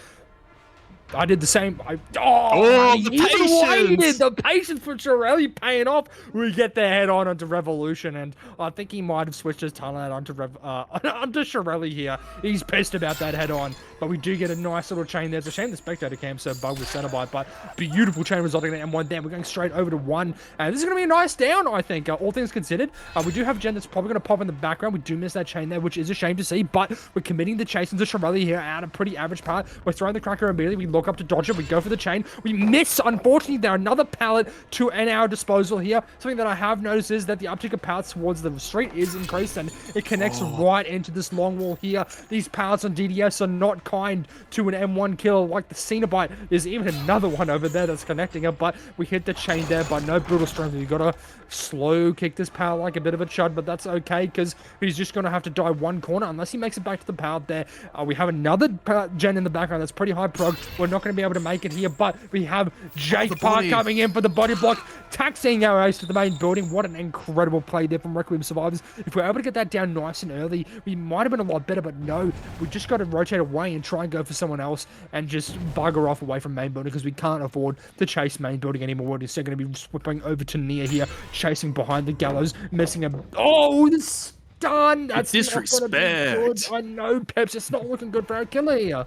I did the same. The patience! The patience for Shirelli paying off. We get their head on onto Revolution, and I think he might have switched his talent onto onto Shirelli here. He's pissed about that head on, but we do get a nice little chain there. It's a shame the spectator cam so bugged with Cenobite, but beautiful chain resulting in M1 there. We're going straight over to 1, and this is going to be a nice down, I think, all things considered. We do have Jen that's probably going to pop in the background. We do miss that chain there, which is a shame to see, but we're committing the chase into Shirelli here at a pretty average part. We're throwing the cracker immediately. We look up to dodge it. We go for the chain. We miss. Unfortunately, there another pallet to our disposal here. Something that I have noticed is that the uptick of pallets towards the street is increased, and it connects right into this long wall here. These pallets on DDS are not kind to an M1 kill like the Cenobite. There's even another one over there that's connecting it, but we hit the chain there, but no brutal strength. We've got to slow kick this pallet like a bit of a chud, but that's okay because he's just going to have to die one corner unless he makes it back to the pallet there. We have another gen in the background that's pretty high prog. We're not going to be able to make it here, but we have Jake Park coming in for the body block, taxiing our ace to the main building. What an incredible play there from Requiem survivors. If we're able to get that down nice and early, we might have been a lot better, but no, we just got to rotate away and try and go for someone else and just bugger off away from main building because we can't afford to chase main building anymore. We're just going to be whipping over to Nia here, chasing behind the gallows, missing him. Oh, the stun! That's disrespect. I know, Peps. It's not looking good for our killer here.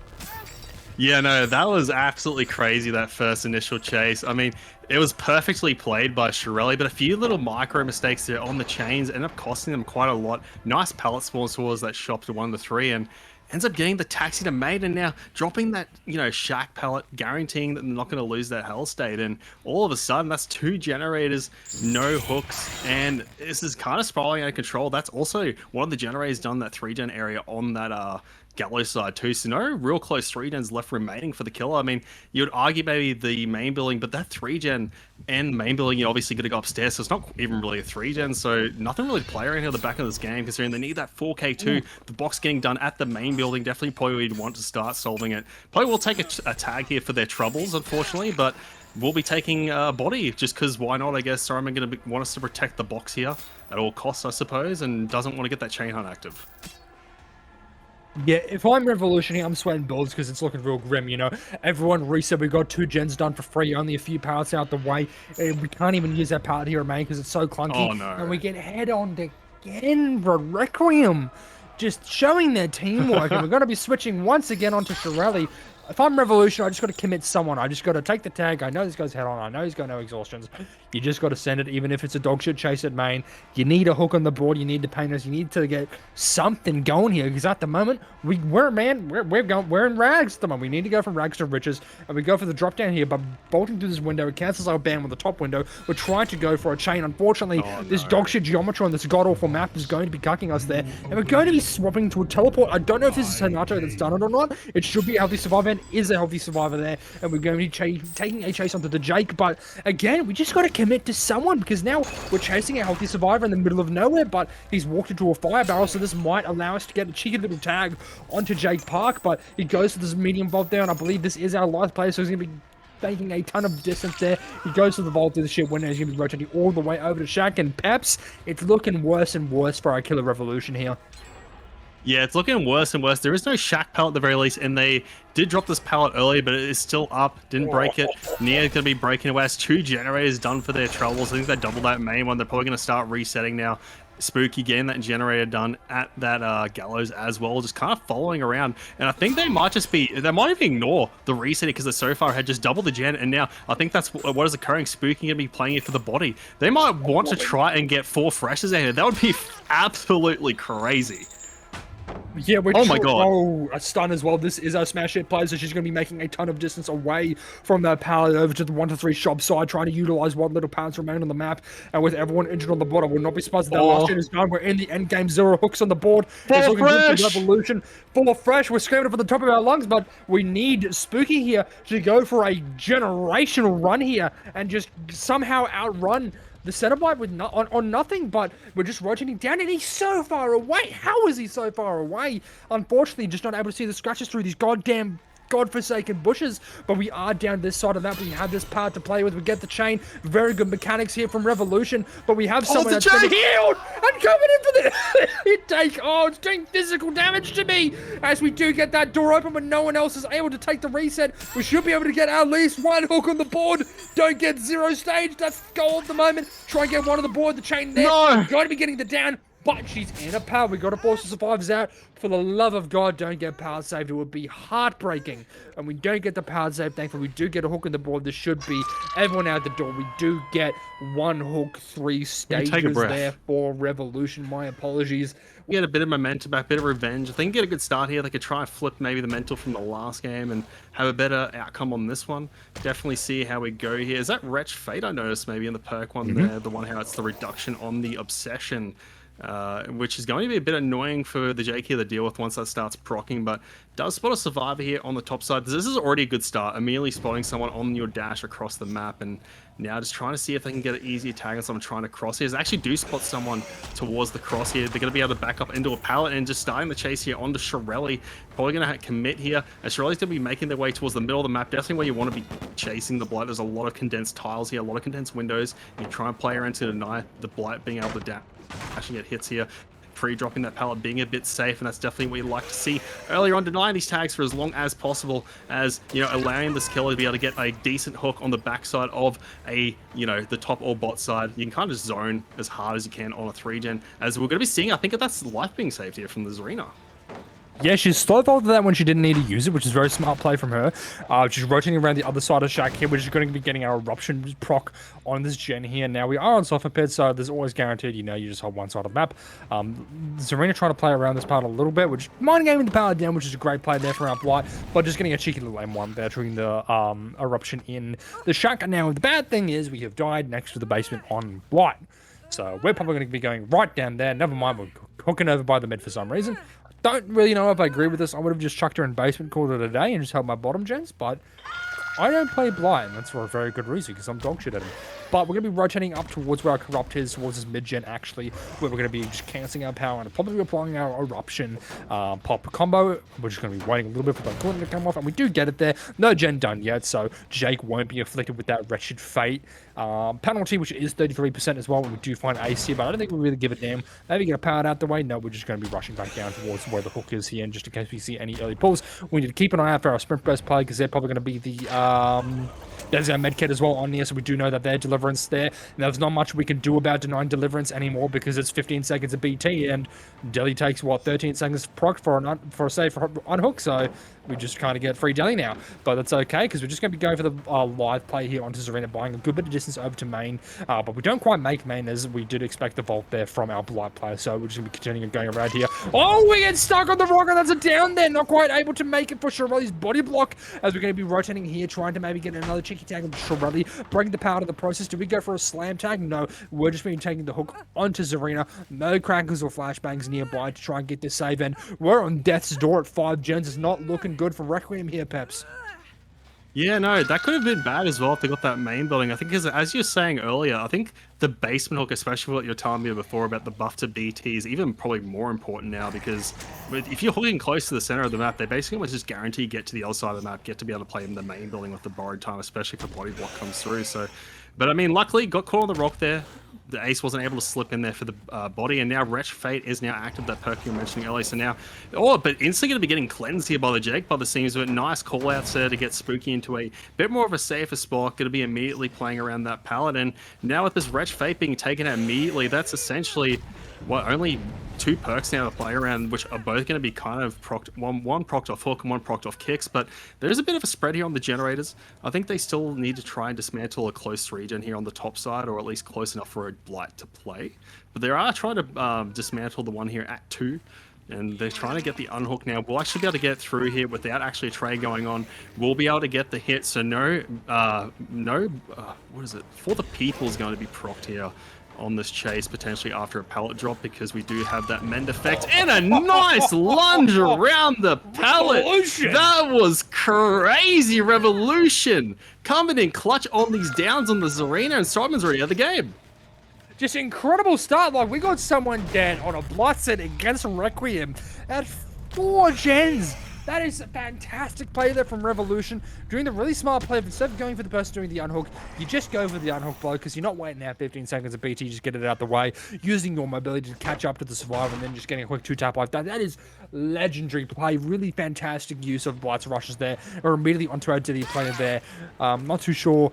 Yeah, no, that was absolutely crazy, that first initial chase. I mean, it was perfectly played by Shirelli, but a few little micro mistakes there on the chains ended up costing them quite a lot. Nice pallet spawns towards that shop to 1 to 3, and ends up getting the taxi to main, and now dropping that, shack pallet, guaranteeing that they're not going to lose that hell state. And all of a sudden, that's 2 generators, no hooks, and this is kind of spiraling out of control. That's also one of the generators done that 3-gen area on that Gallows side too, so no real close 3-gens left remaining for the killer. I mean, you would argue maybe the main building, but that 3-gen and main building, you're obviously going to go upstairs, so it's not even really a 3-gen, so nothing really to play around here at the back of this game, considering they need that 4K too. The box getting done at the main building, definitely probably we'd want to start solving it. Probably will take a tag here for their troubles, unfortunately, but we'll be taking a body, just because why not, I guess. Saruman going to want us to protect the box here at all costs, I suppose, and doesn't want to get that chain hunt active. Yeah, if I'm Revolution here, I'm sweating builds because it's looking real grim, Everyone reset. We got 2 gens done for free, only a few pallets out the way. We can't even use that pallet here at main because it's so clunky. Oh, no. And we get head-on again for Requiem. Just showing their teamwork. And we're going to be switching once again onto Shirelli. If I'm Revolution, I just got to commit someone. I just got to take the tag. I know this guy's head on. I know he's got no exhaustions. You just got to send it, even if it's a dog shit chase at main. You need a hook on the board. You need to paint us. You need to get something going here, because at the moment we're in rags at the moment. We need to go from rags to riches, and we go for the drop down here. But bolting through this window, it cancels our ban with the top window. We're trying to go for a chain. Unfortunately, this dog shit geometry on this god awful map is going to be cucking us there, and we're going to be swapping to a teleport. I don't know if this is Hanato that's done it or not. It should be a healthy survivor. Is a healthy survivor there, and we're going to be taking a chase onto the Jake. But again, we just got to commit to someone, because now we're chasing a healthy survivor in the middle of nowhere, but he's walked into a fire barrel, so this might allow us to get a cheeky little tag onto Jake Park. But he goes for this medium vault there, and I believe this is our last player, so he's going to be making a ton of distance there. He goes to the vault through the ship window. He's going to be rotating all the way over to Shaq and Peps. It's looking worse and worse for our killer Revolution here. Yeah, it's looking worse and worse. There is no shack pallet at the very least, and they did drop this pallet early, but it is still up. Didn't break it. Nia's going to be breaking away. It's 2 generators done for their troubles. I think they doubled that main one. They're probably going to start resetting now. Spooky getting that generator done at that gallows as well, just kind of following around. And I think they might even ignore the reset because they so far had just doubled the gen, and now I think that's what is occurring. Spooky going to be playing it for the body. They might want to try and get 4 freshes out here. That would be absolutely crazy. Yeah, oh my god. Oh, a stun as well. This is our smash hit player, so she's going to be making a ton of distance away from that pallet over to the 1 to 3 shop side, trying to utilize what little pallets remain on the map. And with everyone injured on the board, I would not be surprised if that last gen is done. We're in the end game. 0 hooks on the board. It's looking good for Revolution. Full fresh. We're screaming it from the top of our lungs, but we need Spooky here to go for a generational run here and just somehow outrun the center blight with on nothing, but we're just rotating down, and he's so far away. How is he so far away? Unfortunately, just not able to see the scratches through these goddamn godforsaken bushes, but we are down this side of that. We have this part to play with. We get the chain. Very good mechanics here from Revolution, but we have someone that's been healed and coming in for the hit take. Oh, it's doing physical damage to me as we do get that door open, but no one else is able to take the reset. We should be able to get at least one hook on the board. Don't get 0 stage. That's goal at the moment. Try and get one on the board. The chain there. No. Got to be getting the down. But she's in a power. We got to force the survivors out. For the love of God, don't get power saved. It would be heartbreaking. And we don't get the power save. Thankfully, we do get a hook on the board. This should be everyone out the door. We do get 1 hook, 3 stages there for Revolution. My apologies. We get a bit of momentum back, a bit of revenge. If they can get a good start here, they could try and flip maybe the mental from the last game and have a better outcome on this one. Definitely see how we go here. Is that Wretch Fate I noticed maybe in the perk one there? The one how it's the reduction on the obsession. Which is going to be a bit annoying for the JK to deal with once that starts proccing, but does spot a survivor here on the top side. This is already a good start, immediately spotting someone on your dash across the map, and now just trying to see if they can get an easy tag on someone trying to cross here. They actually do spot someone towards the cross here. They're going to be able to back up into a pallet and just starting the chase here onto Shirelli. Probably going to commit here, and Shirelli's going to be making their way towards the middle of the map, definitely where you want to be chasing the Blight. There's a lot of condensed tiles here, a lot of condensed windows. You try and play around to deny the Blight being able to dash. Actually get hits here, pre-dropping that pallet, being a bit safe, and that's definitely what you like to see earlier on, denying these tags for as long as possible, as you know, allowing this killer to be able to get a decent hook on the backside of a, you know, the top or bot side. You can kind of just zone as hard as you can on a 3-gen, as we're going to be seeing. I think that's life being saved here from the Zarina. Yeah, she's slow folded that when she didn't need to use it, which is very smart play from her. She's rotating around the other side of Shack here, which is going to be getting our eruption proc on this gen here. Now, we are on soft pit, so there's always guaranteed, you know, you just hold one side of the map. Zarina trying to play around this part a little bit, which mind gaming the power down, which is a great play there for our Blight, but just getting a cheeky little M1 there, triggering the eruption in the Shack. Now, the bad thing is we have died next to the basement on Blight. So we're probably going to be going right down there. Never mind, we're hooking over by the mid for some reason. Don't really know if I agree with this. I would have just chucked her in basement, called it a day, and just held my bottom gens, but I don't play Blight, and that's for a very good reason, because I'm dog shit at him. But we're going to be rotating up towards where our Corrupt is, towards this mid-gen, actually, where we're going to be just cancelling our power and probably applying our Eruption pop combo. We're just going to be waiting a little bit for the coolant to come off, and we do get it there. No gen done yet, so Jake won't be afflicted with that wretched fate. Penalty, which is 33% as well, when we do find ace here, but I don't think we really give a damn. Maybe get a power out the way. No, we're just going to be rushing back down towards where the hook is here, and just in case we see any early pulls, we need to keep an eye out for our sprint burst play, because they're probably going to be the there's our medkit as well on here, so we do know that their deliverance there. Now, there's not much we can do about denying deliverance anymore, because it's 15 seconds of BT, and Deli takes, what, 13 seconds proc for a save for unhook, so we just kind of get free Deli now. But that's okay, because we're just going to be going for the live play here onto Zarina, buying a good bit of distance over to main, but we don't quite make main, as we did expect the vault there from our Blight player, so we're just going to be continuing going around here. Oh, we get stuck on the rock, and that's a down there, not quite able to make it for Shirelli's body block, as we're going to be rotating here, trying to maybe get another cheeky tag on Shirelli, bring the power to the process. Do we go for a slam tag? No, we're just being taking the hook onto Zarina. No crackers or flashbangs nearby to try and get this save, and we're on death's door at 5 gens. It's not looking good for Requiem here, Peps. Yeah, no, that could have been bad as well if they got that main building. I think, as you were saying earlier, I think the basement hook, especially what you're telling me before about the buff to BT, is even probably more important now, because if you're hooking close to the center of the map, they basically almost just guarantee get to the other side of the map, get to be able to play in the main building with the borrowed time, especially if the body block comes through. So, but I mean, luckily got caught on the rock there. The ace wasn't able to slip in there for the body, and now Wretch Fate is now active, that perk you were mentioning earlier. So now, but instantly going to be getting cleansed here by the Jake, by the seams of it. Nice call outs there to get Spooky into a bit more of a safer spot. Going to be immediately playing around that pallet, and now with this Wretch Fate being taken out immediately, that's essentially what, only 2 perks now to play around, which are both going to be kind of procced, one procced off hook and one procced off kicks, but there's a bit of a spread here on the generators. I think they still need to try and dismantle a close region here on the top side, or at least close enough for a Blight to play. But they are trying to dismantle the one here at 2, and they're trying to get the unhook now. We'll actually be able to get through here without actually a trade going on. We'll be able to get the hit, so what is it? For the people is going to be procced here on this chase, potentially after a pallet drop, because we do have that mend effect, and a nice lunge around the pallet. Revolution. That was crazy. Revolution coming in clutch on these downs on the Zarina, and Simon's already out of the game. just incredible start. Like, we got someone dead on a Bloodset against Requiem at 4 gens. That is a fantastic play there from Revolution. Doing the really smart play, instead of going for the person doing the unhook, you just go for the unhook blow because you're not waiting out 15 seconds of BT, just get it out the way, using your mobility to catch up to the survivor and then just getting a quick 2-tap like that. That is legendary play. Really fantastic use of Blight's rushes there. Or immediately onto our Diddy player there. Not too sure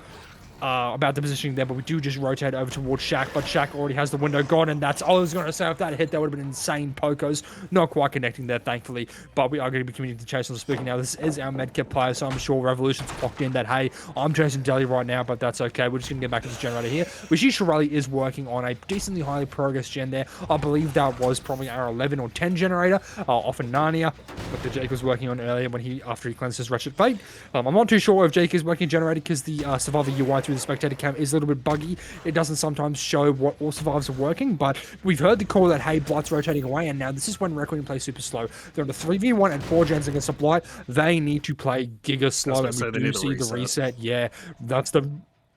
about the positioning there, but we do just rotate over towards Shaq, but Shaq already has the window gone, and that's all I was going to say. If that hit, that would have been insane pokos. Not quite connecting there, thankfully, but we are going to be committing to chase on the speaking now. This is our medkit player, so I'm sure Revolution's locked in that, hey, I'm chasing Deli right now, but that's okay. We're just going to get back to this generator here. We see Shirelli is working on a decently highly progress gen there. I believe that was probably our 11 or 10 generator off of Narnia, but the Jake was working on earlier after he cleansed his Wretched Fate. I'm not too sure if Jake is working generator because the Survivor UI through the spectator cam is a little bit buggy. It doesn't sometimes show what all survivors are working, but we've heard the call that, hey, Blight's rotating away, and now this is when Requiem plays super slow. They're on a 3v1 and 4 gens against a Blight. They need to play giga slow, and we do see the reset. Yeah, that's the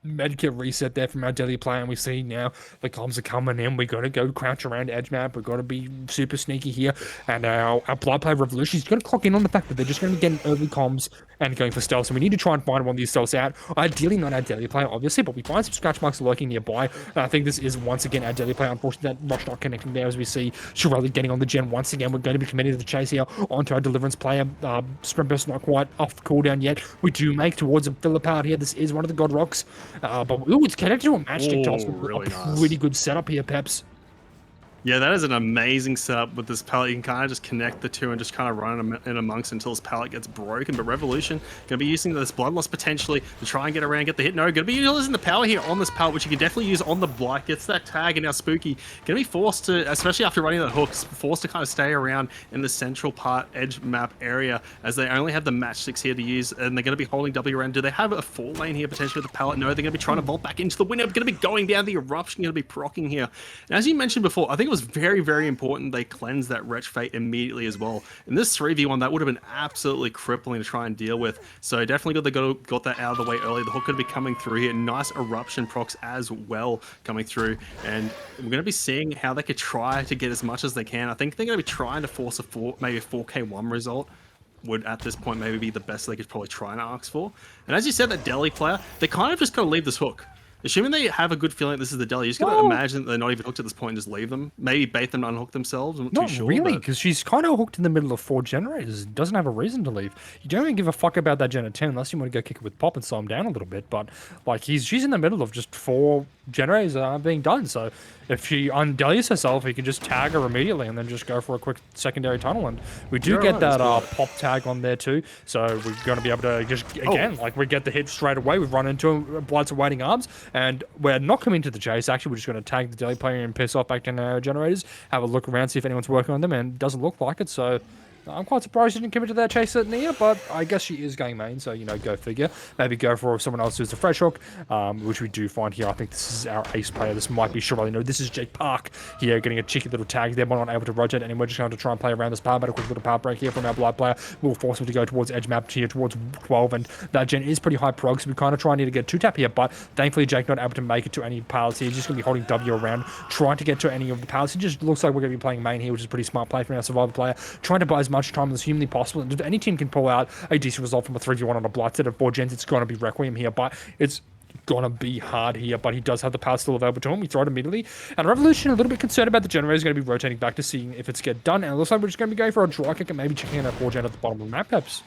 medkit reset there from our Delhi player, and we see now the comms are coming in. We got to go crouch around edge map. We've got to be super sneaky here, and our Blight player Revolution, he's going to clock in on the fact that they're just going to get an early comms and going for stealth, so we need to try and find one of these stealths out. Ideally not our Delhi player, obviously, but we find some scratch marks lurking nearby, and I think this is once again our Delhi player. Unfortunately, that rush not connecting there as we see Shirelli getting on the gen once again. We're going to be committed to the chase here onto our Deliverance player. Sprint burst not quite off cooldown yet. We do make towards a Philip out here. This is one of the God Rocks, but ooh, it's connected to a matchstick toss. Really nice. Pretty good setup here, Peps. Yeah, that is an amazing setup with this pallet. You can kind of just connect the two and just kind of run in amongst until this pallet gets broken. But Revolution going to be using this Bloodlust potentially to try and get around, get the hit. No, going to be using the power here on this pallet, which you can definitely use on the Blight. Gets that tag, and now Spooky going to be forced to, especially after running that hook, forced to kind of stay around in the central part edge map area as they only have the matchsticks here to use, and they're going to be holding W around. Do they have a 4 lane here potentially with the pallet? No, they're going to be trying to vault back into the window. Going to be going down the eruption, going to be proccing here. And as you mentioned before, I think it was very, very important they cleanse that Wretch Fate immediately as well. In this 3v1, that would have been absolutely crippling to try and deal with. So definitely got that out of the way early. The hook could be coming through here. Nice eruption procs as well coming through. And we're going to be seeing how they could try to get as much as they can. I think they're going to be trying to force maybe a 4k1 result. Would at this point maybe be the best they could probably try and ask for. And as you said, that Delhi player, they kind of just got to leave this hook. Assuming they have a good feeling this is the Delhi, you just got to imagine that they're not even hooked at this point and just leave them. Maybe bait them to unhook themselves. I'm not too sure. Really, because she's kind of hooked in the middle of 4 generators. Doesn't have a reason to leave. You don't even give a fuck about that gen at 10 unless you want to go kick it with Pop and slow him down a little bit. But like she's in the middle of just 4 generators that aren't being done. So if she undellies herself, he can just tag her immediately and then just go for a quick secondary tunnel. And we do get that Pop tag on there too. So we're going to be able to just, again, like we get the hit straight away. We've run into him, Blood's awaiting arms, and we're not coming to the chase. Actually, we're just going to tag the Delhi player and piss off back to our generators, have a look around, see if anyone's working on them, and it doesn't look like it. So I'm quite surprised she didn't commit to that chase at Nia, but I guess she is going main, so, you know, go figure. Maybe go for someone else who's a fresh hook, which we do find here. I think this is our ace player. This might be Shirelli. No, this is Jake Park here, getting a cheeky little tag there, but not able to rotate, and we're just going to try and play around this power, but a quick little power break here from our Blight player will force him to go towards edge map here, towards 12, and that gen is pretty high prog, so we kind of try and need to get 2-tap here, but thankfully Jake not able to make it to any pallets here. He's just going to be holding W around, trying to get to any of the pallets. It just looks like we're going to be playing main here, which is a pretty smart play from our survivor player, trying to buy as much time as humanly possible. And if any team can pull out a decent result from a 3v1 on a Blight set of 4 gens, it's going to be Requiem here, but it's gonna be hard here. But he does have the power still available to him. We throw it immediately, and Revolution a little bit concerned about the generator is going to be rotating back to seeing if it's get done, and it looks like we're just going to be going for a dry kick and maybe checking out that 4 gen at the bottom of the map, perhaps.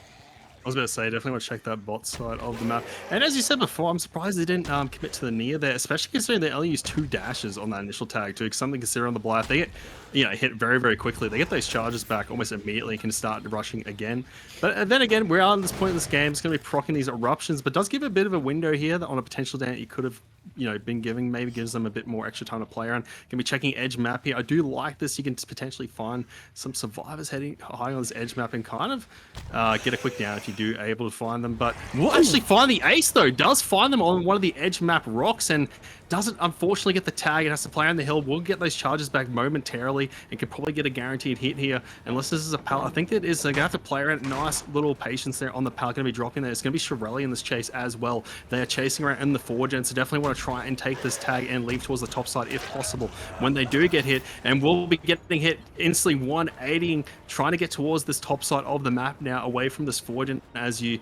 I was about to say, definitely want to check that bot side of the map. And as you said before, I'm surprised they didn't commit to the Nia there, especially considering they only used 2 dashes on that initial tag too. Something to consider on the Blight. They get, you know, hit very, very quickly. They get those charges back almost immediately and can start rushing again. But then again, we're at this point in this game. It's going to be proccing these eruptions, but does give a bit of a window here that on a potential down you could have, you know, been giving. Maybe gives them a bit more extra time to play around. Can be checking edge map here. I do like this. You can potentially find some survivors heading high on this edge map and kind of get a quick down if you do able to find them. But we'll actually find the ace though. Does find them on one of the edge map rocks and doesn't unfortunately get the tag. It has to play on the hill. We'll get those charges back momentarily and can probably get a guaranteed hit here unless this is a pallet. I think that is, they're gonna have to play around. Nice little patience there on the pallet. Gonna be dropping there. It's gonna be Shirelli in this chase as well. They are chasing around in the 4 gen, so definitely want to to try and take this tag and leave towards the top side if possible. When they do get hit, and will be getting hit instantly 180ing, trying to get towards this top side of the map now, away from this forward, as you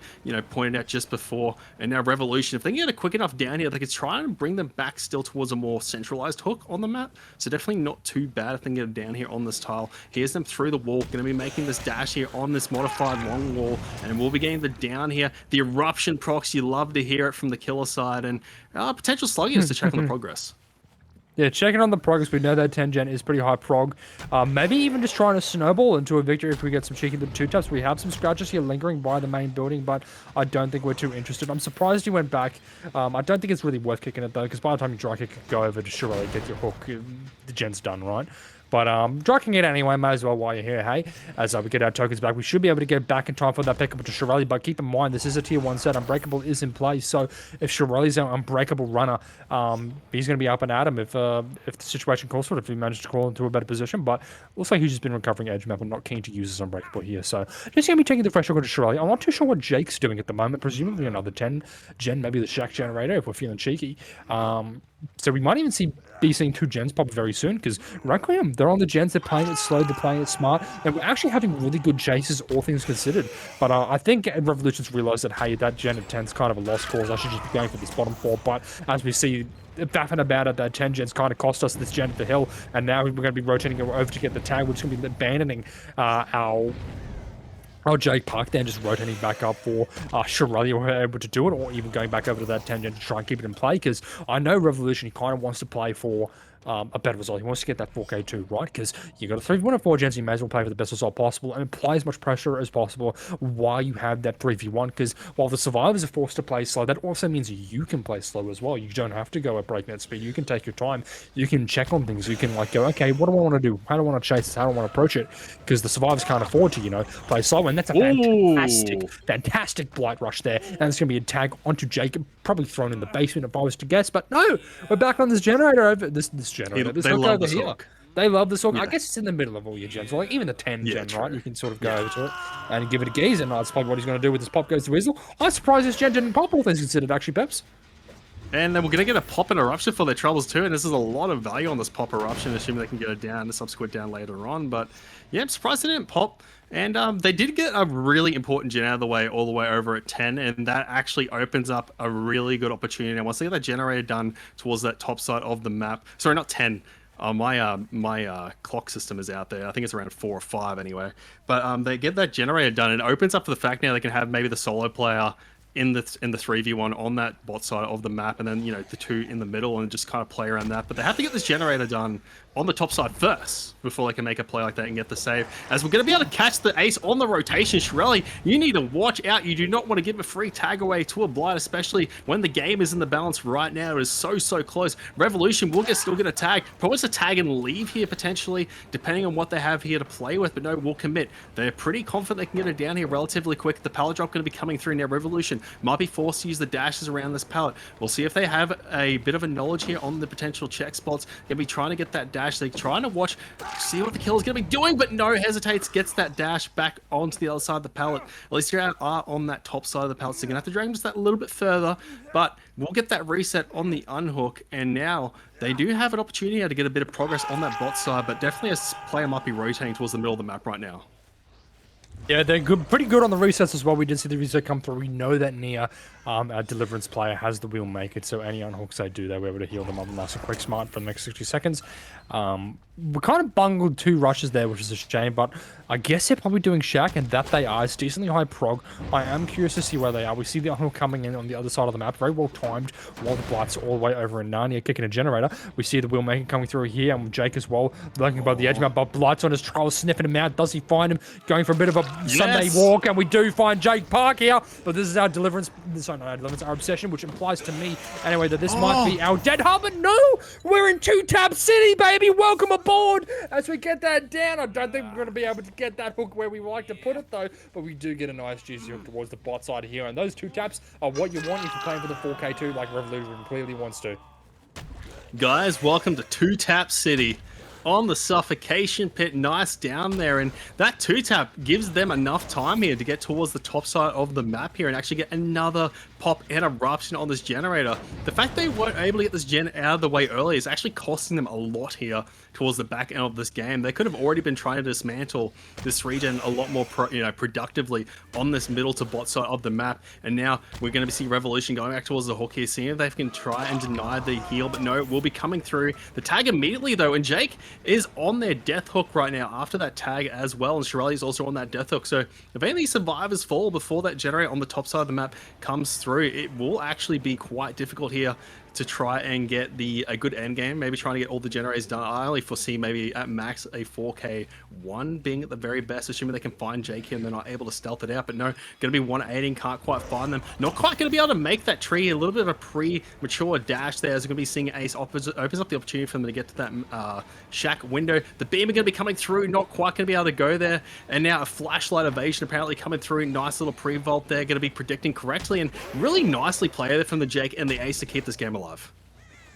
pointed out just before. And now Revolution, if they can get it quick enough down here, they could try and bring them back still towards a more centralized hook on the map. So definitely not too bad if they can get it down here on this tile. Here's them through the wall, going to be making this dash here on this modified long wall, and we'll be getting the down here. The eruption procs, you love to hear it from the killer side, and potential sluggies to check on the progress. Yeah, checking on the progress. We know that 10 gen is pretty high prog. Maybe even just trying to snowball into a victory if we get some cheeky the 2-taps. We have some scratches here lingering by the main building, but I don't think we're too interested. I'm surprised he went back. I don't think it's really worth kicking it, though, because by the time you dry kick it, go over to Shirley, get your hook, the gen's done, right? But dry kicking it anyway, may as well while you're here, hey? As we get our tokens back, we should be able to get back in time for that pickup to Shirley, but keep in mind, this is a tier 1 set. Unbreakable is in place, so if Shirley's our unbreakable runner, he's going to be up and at him if the situation calls for it, if he manages to crawl into a better position. But looks like he's just been recovering edge map and not keen to use his unbreakable here. So just going to be taking the fresh hook to Shirley. I'm not too sure what Jake's doing at the moment, presumably another 10 gen, maybe the Shack generator if we're feeling cheeky. So we might even be seeing 2 gens pop very soon, because Requiem, they're on the gens, they're playing it slow, they're playing it smart, and we're actually having really good chases, all things considered. But I think Revolution's realised that, hey, that gen at 10 is kind of a lost cause. I should just be going for this bottom 4. But as we see, baffing about it, that 10 gen's kind of cost us this gen at the hill, and now we're going to be rotating over to get the tag. We're just going to be abandoning our Jake Park then just rotating back up for Shirley, who are able to do it, or even going back over to that 10 gen to try and keep it in play, because I know Revolution, he kind of wants to play for a better result. He wants to get that 4K too, right? Because you got a 3v1 gens, you may as well play for the best result possible and apply as much pressure as possible while you have that 3v1. Because while the survivors are forced to play slow, that also means you can play slow as well. You don't have to go at breakneck speed. You can take your time. You can check on things. You can go, okay, what do I want to do? How do I want to chase this? How do I want to approach it? Because the survivors can't afford to, play slow. And that's a fantastic blight rush there. And it's going to be a tag onto Jake, probably thrown in the basement if I was to guess. But no, we're back on this generator over this generator. This hook over here. They love this hook. Yeah. I guess it's in the middle of all your gens. Like even the 10 gen, true. Right? You can sort of go over to it and give it a gaze, and that's probably what he's going to do with his pop goes to Weasel. I'm surprised this gen didn't pop, all things considered, actually, Peps. And then we're going to get a pop and eruption for their troubles too, and this is a lot of value on this pop eruption, assuming they can get it down, the subsequent down later on. But yeah, I'm surprised they didn't pop. And they did get a really important gen out of the way all the way over at 10, and that actually opens up a really good opportunity. And once they get that generator done towards that top side of the map, sorry, not 10. My clock system is out there. I think it's around 4 or 5 anyway. But they get that generator done, and it opens up for the fact now they can have maybe the solo player in the 3v1 on that bot side of the map, and then the 2 in the middle, and just kind of play around that. But they have to get this generator done on the top side first before they can make a play like that and get the save. As we're going to be able to catch the ace on the rotation. Shirley, you need to watch out. You do not want to give a free tag away to a blight, especially when the game is in the balance right now. It is so close. Revolution will still get a tag. Probably a tag and leave here potentially, depending on what they have here to play with. But no, we'll commit. They're pretty confident they can get it down here relatively quick. The pallet drop going to be coming through now. Revolution might be forced to use the dashes around this pallet. We'll see if they have a bit of a knowledge here on the potential check spots. Going to be trying to get that dash. They're trying to watch, see what the killer's going to be doing, but no, hesitates, gets that dash back onto the other side of the pallet. At least you are on that top side of the pallet, so you're going to have to drag them just that a little bit further, but we'll get that reset on the unhook, and now they do have an opportunity to get a bit of progress on that bot side, but definitely a player might be rotating towards the middle of the map right now. Yeah, they're pretty good on the resets as well. We did see the reset come through. We know that Nia, our Deliverance player, has the wheel make it, so any unhooks they do, they're able to heal them up nice and quick smart for the next 60 seconds. We kind of bungled 2 rushes there, which is a shame, but I guess they're probably doing Shack, and that they are. It's decently high prog. I am curious to see where they are. We see the unhook coming in on the other side of the map, very well timed, while the Blight's all the way over in Narnia kicking a generator. We see the wheel making coming through here, and Jake as well, lurking above the edge map, but Blight's on his trail, sniffing him out. Does he find him? Going for a bit of a Sunday walk, and we do find Jake Park here, but this is our Deliverance, sorry, not our Deliverance, our Obsession, which implies to me, anyway, that this might be our dead hub, and no! We're in 2-tap city, baby! Welcome aboard! As we get that down, I don't think we're going to be able to get that hook where we like to put it, though, but we do get a nice juicy hook towards the bot side here, and those 2 taps are what you want if you're playing for the 4K2 like Revolution clearly wants to. Guys, welcome to 2-tap city. On the suffocation pit, nice down there, and that 2-tap gives them enough time here to get towards the top side of the map here and actually get another pop and eruption on this generator. The fact they weren't able to get this gen out of the way early is actually costing them a lot here towards the back end of this game. They could have already been trying to dismantle this regen a lot more productively on this middle to bot side of the map, and now we're going to see Revolution going back towards the hook here, seeing if they can try and deny the heal, but no, it will be coming through. The tag immediately though, and Jake is on their death hook right now after that tag as well, and Shirelli is also on that death hook. So if any of these survivors fall before that generator on the top side of the map comes through, it will actually be quite difficult here to try and get a good end game. Maybe trying to get all the generators done. I only foresee maybe at max a 4K1 being at the very best, assuming they can find Jake here and they're not able to stealth it out. But no, going to be 180, can't quite find them. Not quite going to be able to make that tree. A little bit of a premature dash there. As we're going to be seeing Ace opens up the opportunity for them to get to that shack window. The beam are going to be coming through, not quite going to be able to go there. And now a flashlight evasion apparently coming through. Nice little pre-vault there. Going to be predicting correctly and really nicely played there from the Jake and the Ace to keep this game alive.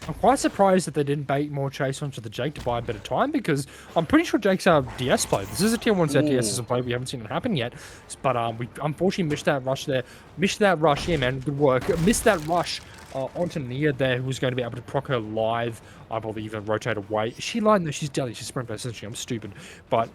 I'm quite surprised that they didn't bait more chase onto the Jake to buy a bit of time, because I'm pretty sure Jake's our DS play. This is a tier 1 set DS play. We haven't seen it happen yet. But we unfortunately missed that rush there. Missed that rush. Yeah, man, good work. Missed that rush onto Nia there, who's going to be able to proc her live, I believe, and rotate away. Is she live? No, she's deadly. She's sprint based, isn't she? I'm stupid. But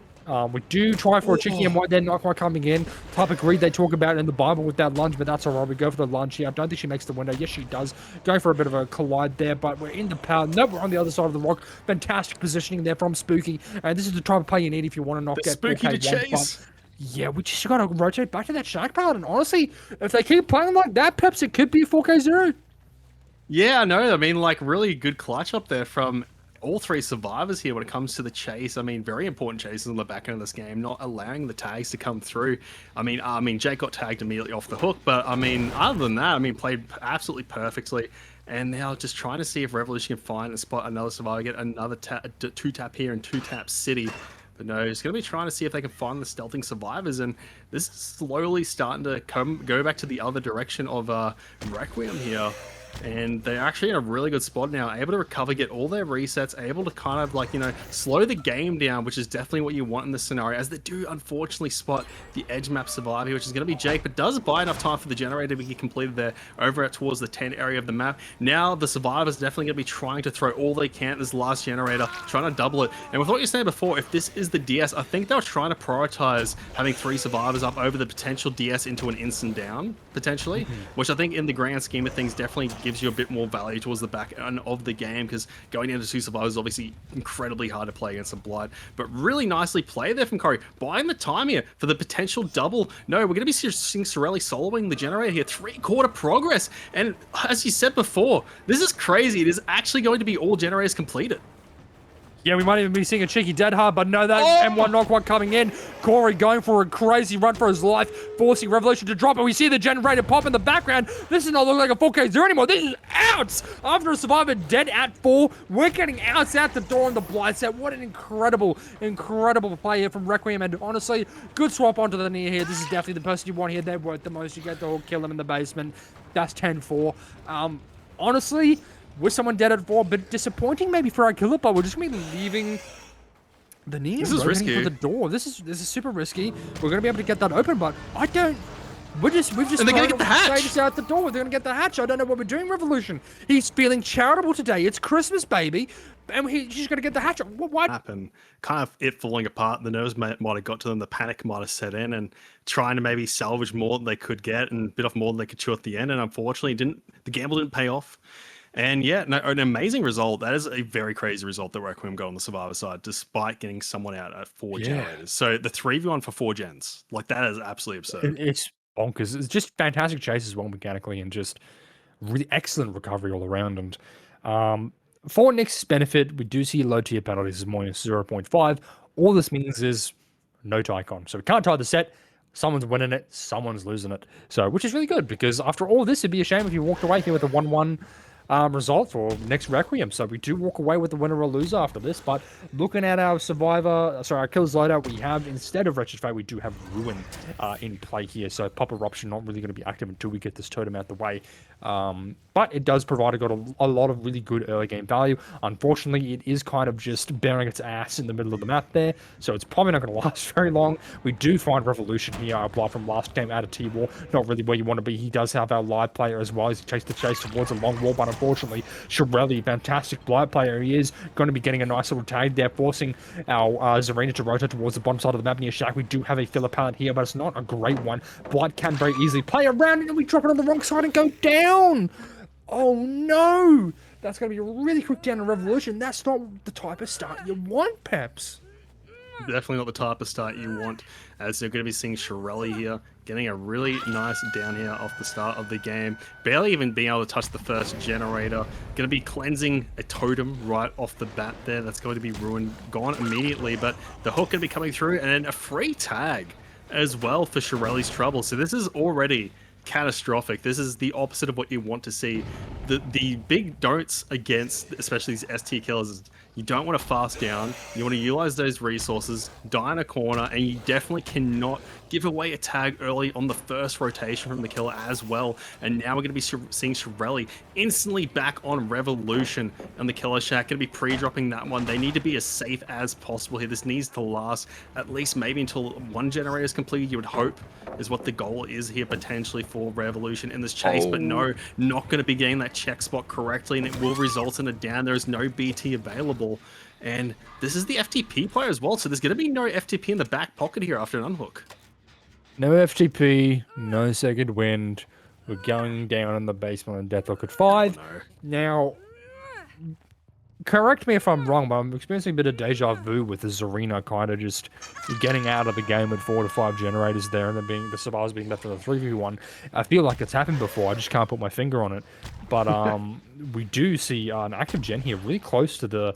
we do try for a cheeky and white. They're not quite coming in. Type of greed they talk about in the Bible with that lunge, but that's all right. We go for the lunge here. I don't think she makes the window. Yes, she does. Going for a bit of a collide there, but we're in the power. No, we're on the other side of the rock. Fantastic positioning there from Spooky. And this is the type of play you need if you want to not get Spooky to chase. Yeah, we just got to rotate back to that Shack pallet. And honestly, if they keep playing like that, Peps, it could be 4K0. Yeah, I know. I mean, like, really good clutch up there from all three survivors here when it comes to the chase. I mean, very important chases on the back end of this game, not allowing the tags to come through. I mean, Jake got tagged immediately off the hook, but I mean, other than that, I mean, played absolutely perfectly. And now just trying to see if Revolution can find and spot another survivor, get another 2-tap here in 2-tap city. But no, he's going to be trying to see if they can find the stealthing survivors, and this is slowly starting to go back to the other direction of Requiem here. And they're actually in a really good spot now, able to recover, get all their resets, able to kind of like, slow the game down, which is definitely what you want in this scenario, as they do unfortunately spot the edge map survivor, which is going to be Jake, but does buy enough time for the generator to be completed there over at towards the 10 area of the map. Now the survivors definitely going to be trying to throw all they can at this last generator, trying to double it. And with what you're saying before, if this is the DS, I think they were trying to prioritize having 3 survivors up over the potential DS into an instant down, potentially, which I think in the grand scheme of things definitely gives you a bit more value towards the back end of the game, because going into 2 survivors is obviously incredibly hard to play against a Blight. But really nicely played there from Corey, buying the time here for the potential double. No, we're going to be seeing Sorelli soloing the generator here, 3/4 progress. And as you said before, this is crazy. It is actually going to be all generators completed. Yeah, we might even be seeing a cheeky dead hard, but no, that M1 not quite coming in. Corey going for a crazy run for his life, forcing Revolution to drop, and we see the generator pop in the background. This does not look like a 4K0 anymore. This is outs! After a survivor dead at 4, we're getting outs out the door on the Blight set. What an incredible play here from Requiem, and honestly, good swap onto the Nia here. This is definitely the person you want here. They're worth the most. You get the hook, kill them in the basement. That's 10-4. Honestly, with someone dead at 4, but disappointing maybe for our killer, but we're just going to be leaving the Nia this is risky for the door. This is super risky. We're going to be able to get that open, but I don't. We've just and they're going to get the hatch out the door. They're going to get the hatch. I don't know what we're doing, Revolution. He's feeling charitable today. It's Christmas, baby, and he's just going to get the hatch. What happened? Kind of it falling apart. The nerves might have got to them. The panic might have set in, and trying to maybe salvage more than they could get and bit off more than they could chew at the end. And unfortunately, the gamble didn't pay off. And yeah, no, an amazing result. That is a very crazy result that Requiem got on the survivor side, despite getting someone out at 4 generators. So the 3v1 for 4 gens, like, that is absolutely absurd. It's bonkers. It's just fantastic chase as well mechanically, and just really excellent recovery all around. And for Nick's benefit, we do see low tier penalties as minus 0.5. All this means is no Tycon. So we can't tie the set. Someone's winning it, someone's losing it. So, which is really good, because after all this, it'd be a shame if you walked away here with a 1-1 result for next Requiem. So we do walk away with the winner or loser after this. But looking at our our Killer's loadout, we have, instead of Wretched Fate, we do have Ruin in play here. So Pop Eruption not really going to be active until we get this totem out the way. But it does provide a lot of really good early game value. Unfortunately, it is kind of just bearing its ass in the middle of the map there, so it's probably not going to last very long. We do find Revolution here, our Blight from last game out of T-War, not really where you want to be. He does have our live player as well as he takes the chase towards a long wall, but unfortunately, Shirelli, fantastic Blight player, he is going to be getting a nice little tag there, forcing our Zarina to rotate towards the bottom side of the map near Shaq. We do have a filler palette here, but it's not a great one. Blight can very easily play around it, and we drop it on the wrong side and go down. Oh no! That's going to be a really quick down in Revolution. That's not the type of start you want, Peps. Definitely not the type of start you want, as you're going to be seeing Shirelli here getting a really nice down here off the start of the game. Barely even being able to touch the first generator. Going to be cleansing a totem right off the bat there. That's going to be ruined, gone immediately, but the hook going to be coming through, and then a free tag as well for Shirelli's trouble. So this is already catastrophic. This is the opposite of what you want to see. The big don'ts against, especially these ST killers, is you don't want to fast down. You want to utilize those resources, die in a corner, and you definitely cannot give away a tag early on the first rotation from the killer as well. And now we're going to be seeing Shirelli instantly back on Revolution on the Killer Shack. Going to be pre-dropping that one. They need to be as safe as possible here. This needs to last at least maybe until one generator is completed, you would hope, is what the goal is here potentially for Revolution in this chase. But no, not going to be getting that check spot correctly, and it will result in a down. There is no BT available. And this is the FTP player as well, so there's going to be no FTP in the back pocket here after an unhook. No FTP, no second wind. We're going down in the basement on Deathlock at 5. No. Now, correct me if I'm wrong, but I'm experiencing a bit of deja vu with the Zarina kind of just getting out of the game with 4 to 5 generators there, and then the survivors being left in the 3v1. I feel like it's happened before. I just can't put my finger on it. But we do see an active gen here, really close to the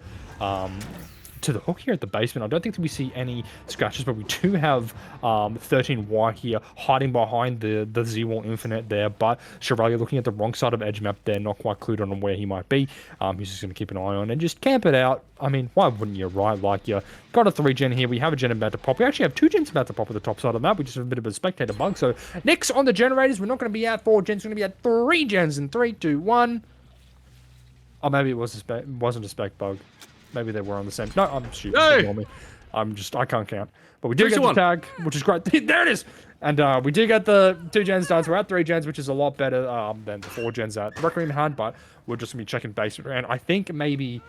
hook here at the basement. I don't think that we see any scratches, but we do have 13Y here hiding behind the Z-Wall Infinite there, but Shirelli looking at the wrong side of edge map there, not quite clued on where he might be. He's just going to keep an eye on and just camp it out. I mean, why wouldn't you, right? Like, you got a 3 gen here. We have a gen about to pop. We actually have 2 gens about to pop at the top side of the map, which is a bit of a spectator bug. So next on the generators, we're not going to be at 4 gens. We're going to be at 3 gens in 3, 2, 1. Oh, maybe it wasn't a spec bug. Maybe they were on the same. No, I'm stupid. Ignore me. I can't count. But we do get the tag, which is great. There it is. And we do get the 2 gens done. So we're at 3 gens, which is a lot better than the 4 gens that Requiem had. But we're just going to be checking basement. And I think maybe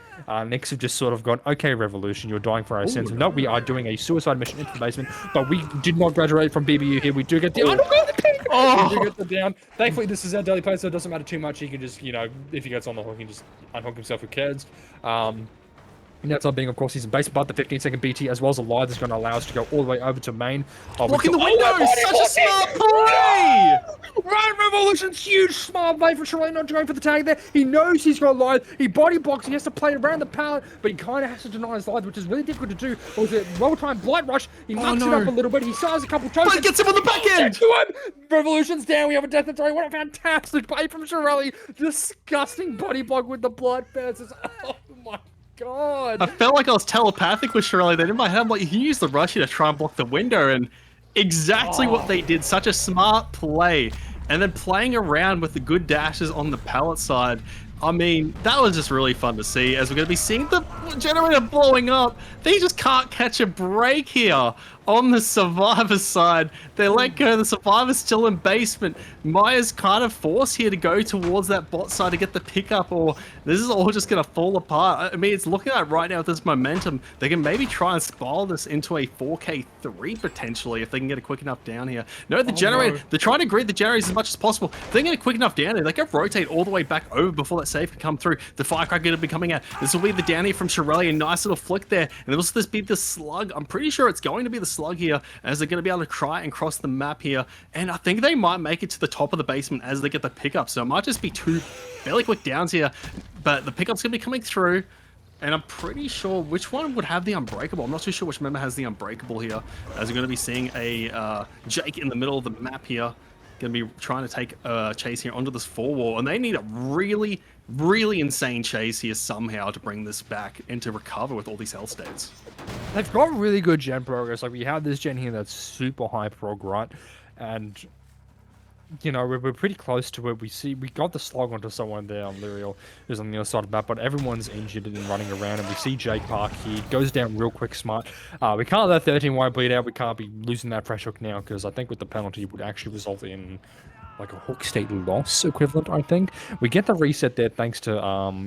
Knicks have just sort of gone, okay, Revolution, you're dying for our sins. No, we are doing a suicide mission into the basement. But we did not graduate from BBU here. We do get the... We do get the down. Thankfully, this is our daily play, so it doesn't matter too much. He can just, if he gets on the hook, he can just unhook himself. Who cares? And that's not being, of course, he's in base, but the 15-second BT as well as a live is going to allow us to go all the way over to main. Blocking the window! Such a smart play! Right, Revolution's huge smart play for Shirley, not going for the tag there. He knows he's got live. He body blocks. He has to play around the pallet, but he kind of has to deny his live, which is really difficult to do. It was a well-timed Blight Rush. He mucks it up a little bit. He stars a couple tokens. But gets him on the back end! Revolution's down. We have a death and three. What a fantastic play from Shirley. Disgusting body block with the Blood Fences. Oh my God. I felt like I was telepathic with Shirley. They did in my head. I'm like, you can use the rush here to try and block the window, and exactly what they did. Such a smart play. And then playing around with the good dashes on the pallet side. I mean, that was just really fun to see, as we're going to be seeing the generator blowing up. They just can't catch a break here on the Survivor side. They let go. The Survivor's still in basement. Maya's kind of forced here to go towards that bot side to get the pickup, or this is all just going to fall apart. I mean, it's looking like right now with this momentum, they can maybe try and spiral this into a 4K3 potentially if they can get a quick enough down here. No, the generator, they're trying to grid the generators as much as possible. If they can get a quick enough down there, they can rotate all the way back over before that safe can come through. The firecracker going to be coming out. This will be the down here from Shirley. A nice little flick there. And also this be the slug. I'm pretty sure it's going to be the slug here, as they're going to be able to try and cross the map here. And I think they might make it to the top of the basement as they get the pickup. So it might just be 2 fairly quick downs here. But the pickup's going to be coming through. And I'm pretty sure which one would have the Unbreakable. I'm not too sure which member has the Unbreakable here, as we're going to be seeing a Jake in the middle of the map here. Going to be trying to take a chase here onto this 4 wall, and they need a really, really insane chase here somehow to bring this back and to recover with all these health states. They've got really good gen progress. Like, we have this gen here that's super high prog, right? And, you know, we're pretty close to it. We got the slog onto someone there on Lyriel, who's on the other side of the map, but everyone's injured and running around, and we see Jake Park here. Goes down real quick, smart. We can't let 13 wide bleed out. We can't be losing that fresh hook now, because I think with the penalty, it would actually result in like a hook state loss equivalent, I think. We get the reset there thanks to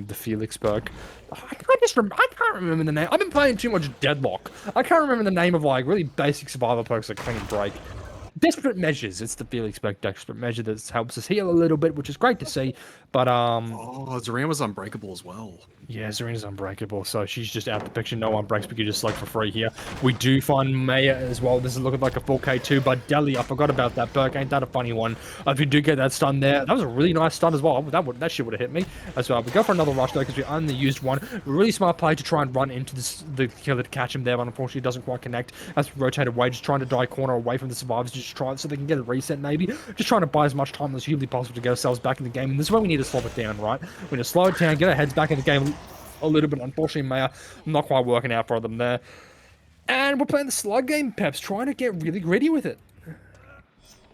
the Felix perk. I can't remember the name. I've been playing too much Deadlock. I can't remember the name of like really basic survival perks like Clean Break. Desperate Measures. It's the Felix perk Desperate Measure that helps us heal a little bit, which is great to see. But Oh, Zareen was unbreakable as well. yeah, Zarina's unbreakable, so she's just out the picture. No one breaks, we can just select for free here. We do find Maya as well. This is looking like a 4K too, but Deli, I forgot about that perk. Ain't that a funny one? If you do get that stun there, that was a really nice stun as well. That shit would have hit me as well. We go for another rush though, because we only used one. Really smart play to try and run into the killer to catch him there, but unfortunately it doesn't quite connect. As we rotate away, just trying to die corner away from the survivors, just try so they can get a reset maybe. Just trying to buy as much time as humanly possible to get ourselves back in the game. And this is where we need to slow it down, right? We need to slow it down, get our heads back in the game a little bit. Unfortunately, Maya not quite working out for them there. And we're playing the slug game, Peps, trying to get really gritty with it.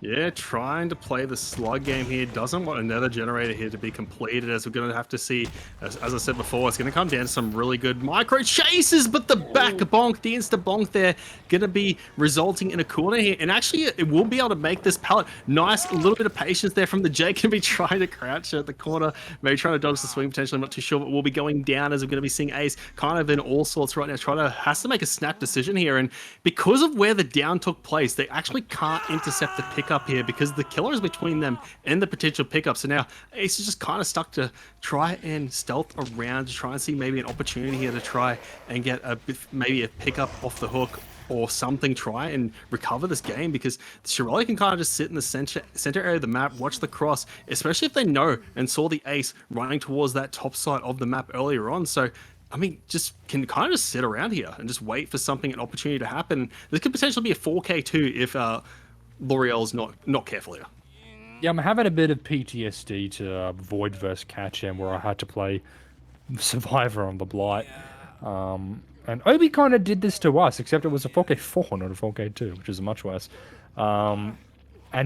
Yeah, trying to play the slug game here. Doesn't want another generator here to be completed, as we're going to have to see, as I said before, it's going to come down to some really good micro chases, but the back bonk, the insta bonk there, going to be resulting in a corner here. And actually, it will be able to make this pallet. Nice, a little bit of patience there from the Jake. Can be trying to crouch at the corner, maybe trying to dodge the swing potentially, I'm not too sure, but we'll be going down as we're going to be seeing Ace kind of in all sorts right now, has to make a snap decision here. And because of where the down took place, they actually can't intercept the pick up here because the killer is between them and the potential pickup. So now Ace is just kind of stuck to try and stealth around to try and see maybe an opportunity here to try and get maybe a pickup off the hook or something, try and recover this game, because Shirley can kind of just sit in the center area of the map, watch the cross, especially if they know and saw the Ace running towards that top side of the map earlier on. So I mean, just can kind of just sit around here and just wait for something, an opportunity to happen. This could potentially be a 4K too if L'Oreal's not careful here. Yeah, I'm having a bit of PTSD to Void vs. Catchem, where I had to play Survivor on the Blight. And Obi kind of did this to us, except it was a 4K4, not a 4K2, which is much worse. And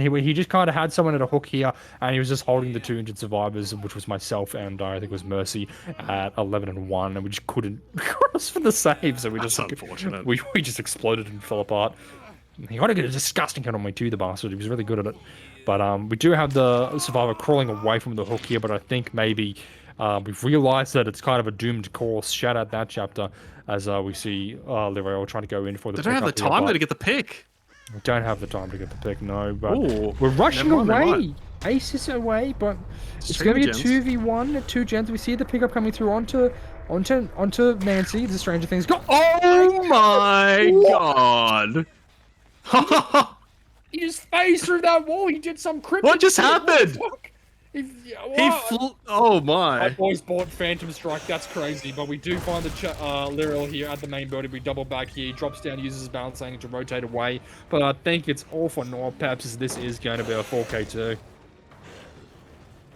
he just kind of had someone at a hook here, and he was just holding the 200 survivors, which was myself and I think it was Mercy at 11 and 1, and we just couldn't cross for the save, so That's unfortunate. we just exploded and fell apart. He got a disgusting hit on me too, the bastard. He was really good at it. But we do have the survivor crawling away from the hook here, but I think maybe we've realized that it's kind of a doomed course. Shout out that chapter as we see L'Oreal trying to go in for the pick. They don't have the time to get the pick. We don't have the time to get the pick, no, but Ooh, we're rushing never mind, away. Ace is away, but it's going to be a 2v1 at 2 gens. We see the pickup coming through onto Nancy. The Stranger Things go. Oh my god! He just phased through that wall. He did some cryptic. What just happened? What? Oh my! My boys bought Phantom Strike. That's crazy. But we do find the Lyriel here at the main building. We double back here. He drops down, uses his balancing to rotate away. But I think it's all for naught. Perhaps this is going to be a 4K2.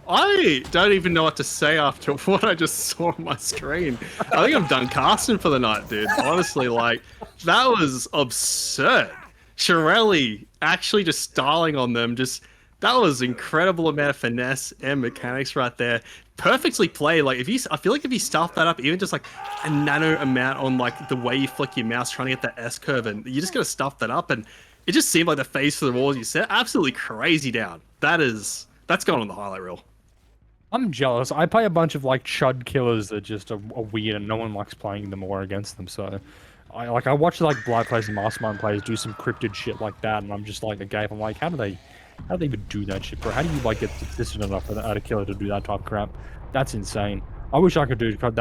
I don't even know what to say after what I just saw on my screen. I think I'm done casting for the night, dude. Honestly, like, that was absurd. Shirelli actually just styling on them, that was incredible amount of finesse and mechanics right there. Perfectly played. Like, I feel like if you stuff that up, even just like a nano amount on like the way you flick your mouse trying to get that S curve, and you just gotta stuff that up, and it just seemed like the face for the walls you set absolutely crazy down. That's going on the highlight reel. I'm jealous. I play a bunch of like chud killers that just are weird, and no one likes playing them or against them. So, I watch like Blight players and Mastermind players do some cryptid shit like that, and I'm just like a game. I'm like, how do they even do that shit, bro? How do you like get consistent enough at a killer to do that type of crap? That's insane. I wish I could do that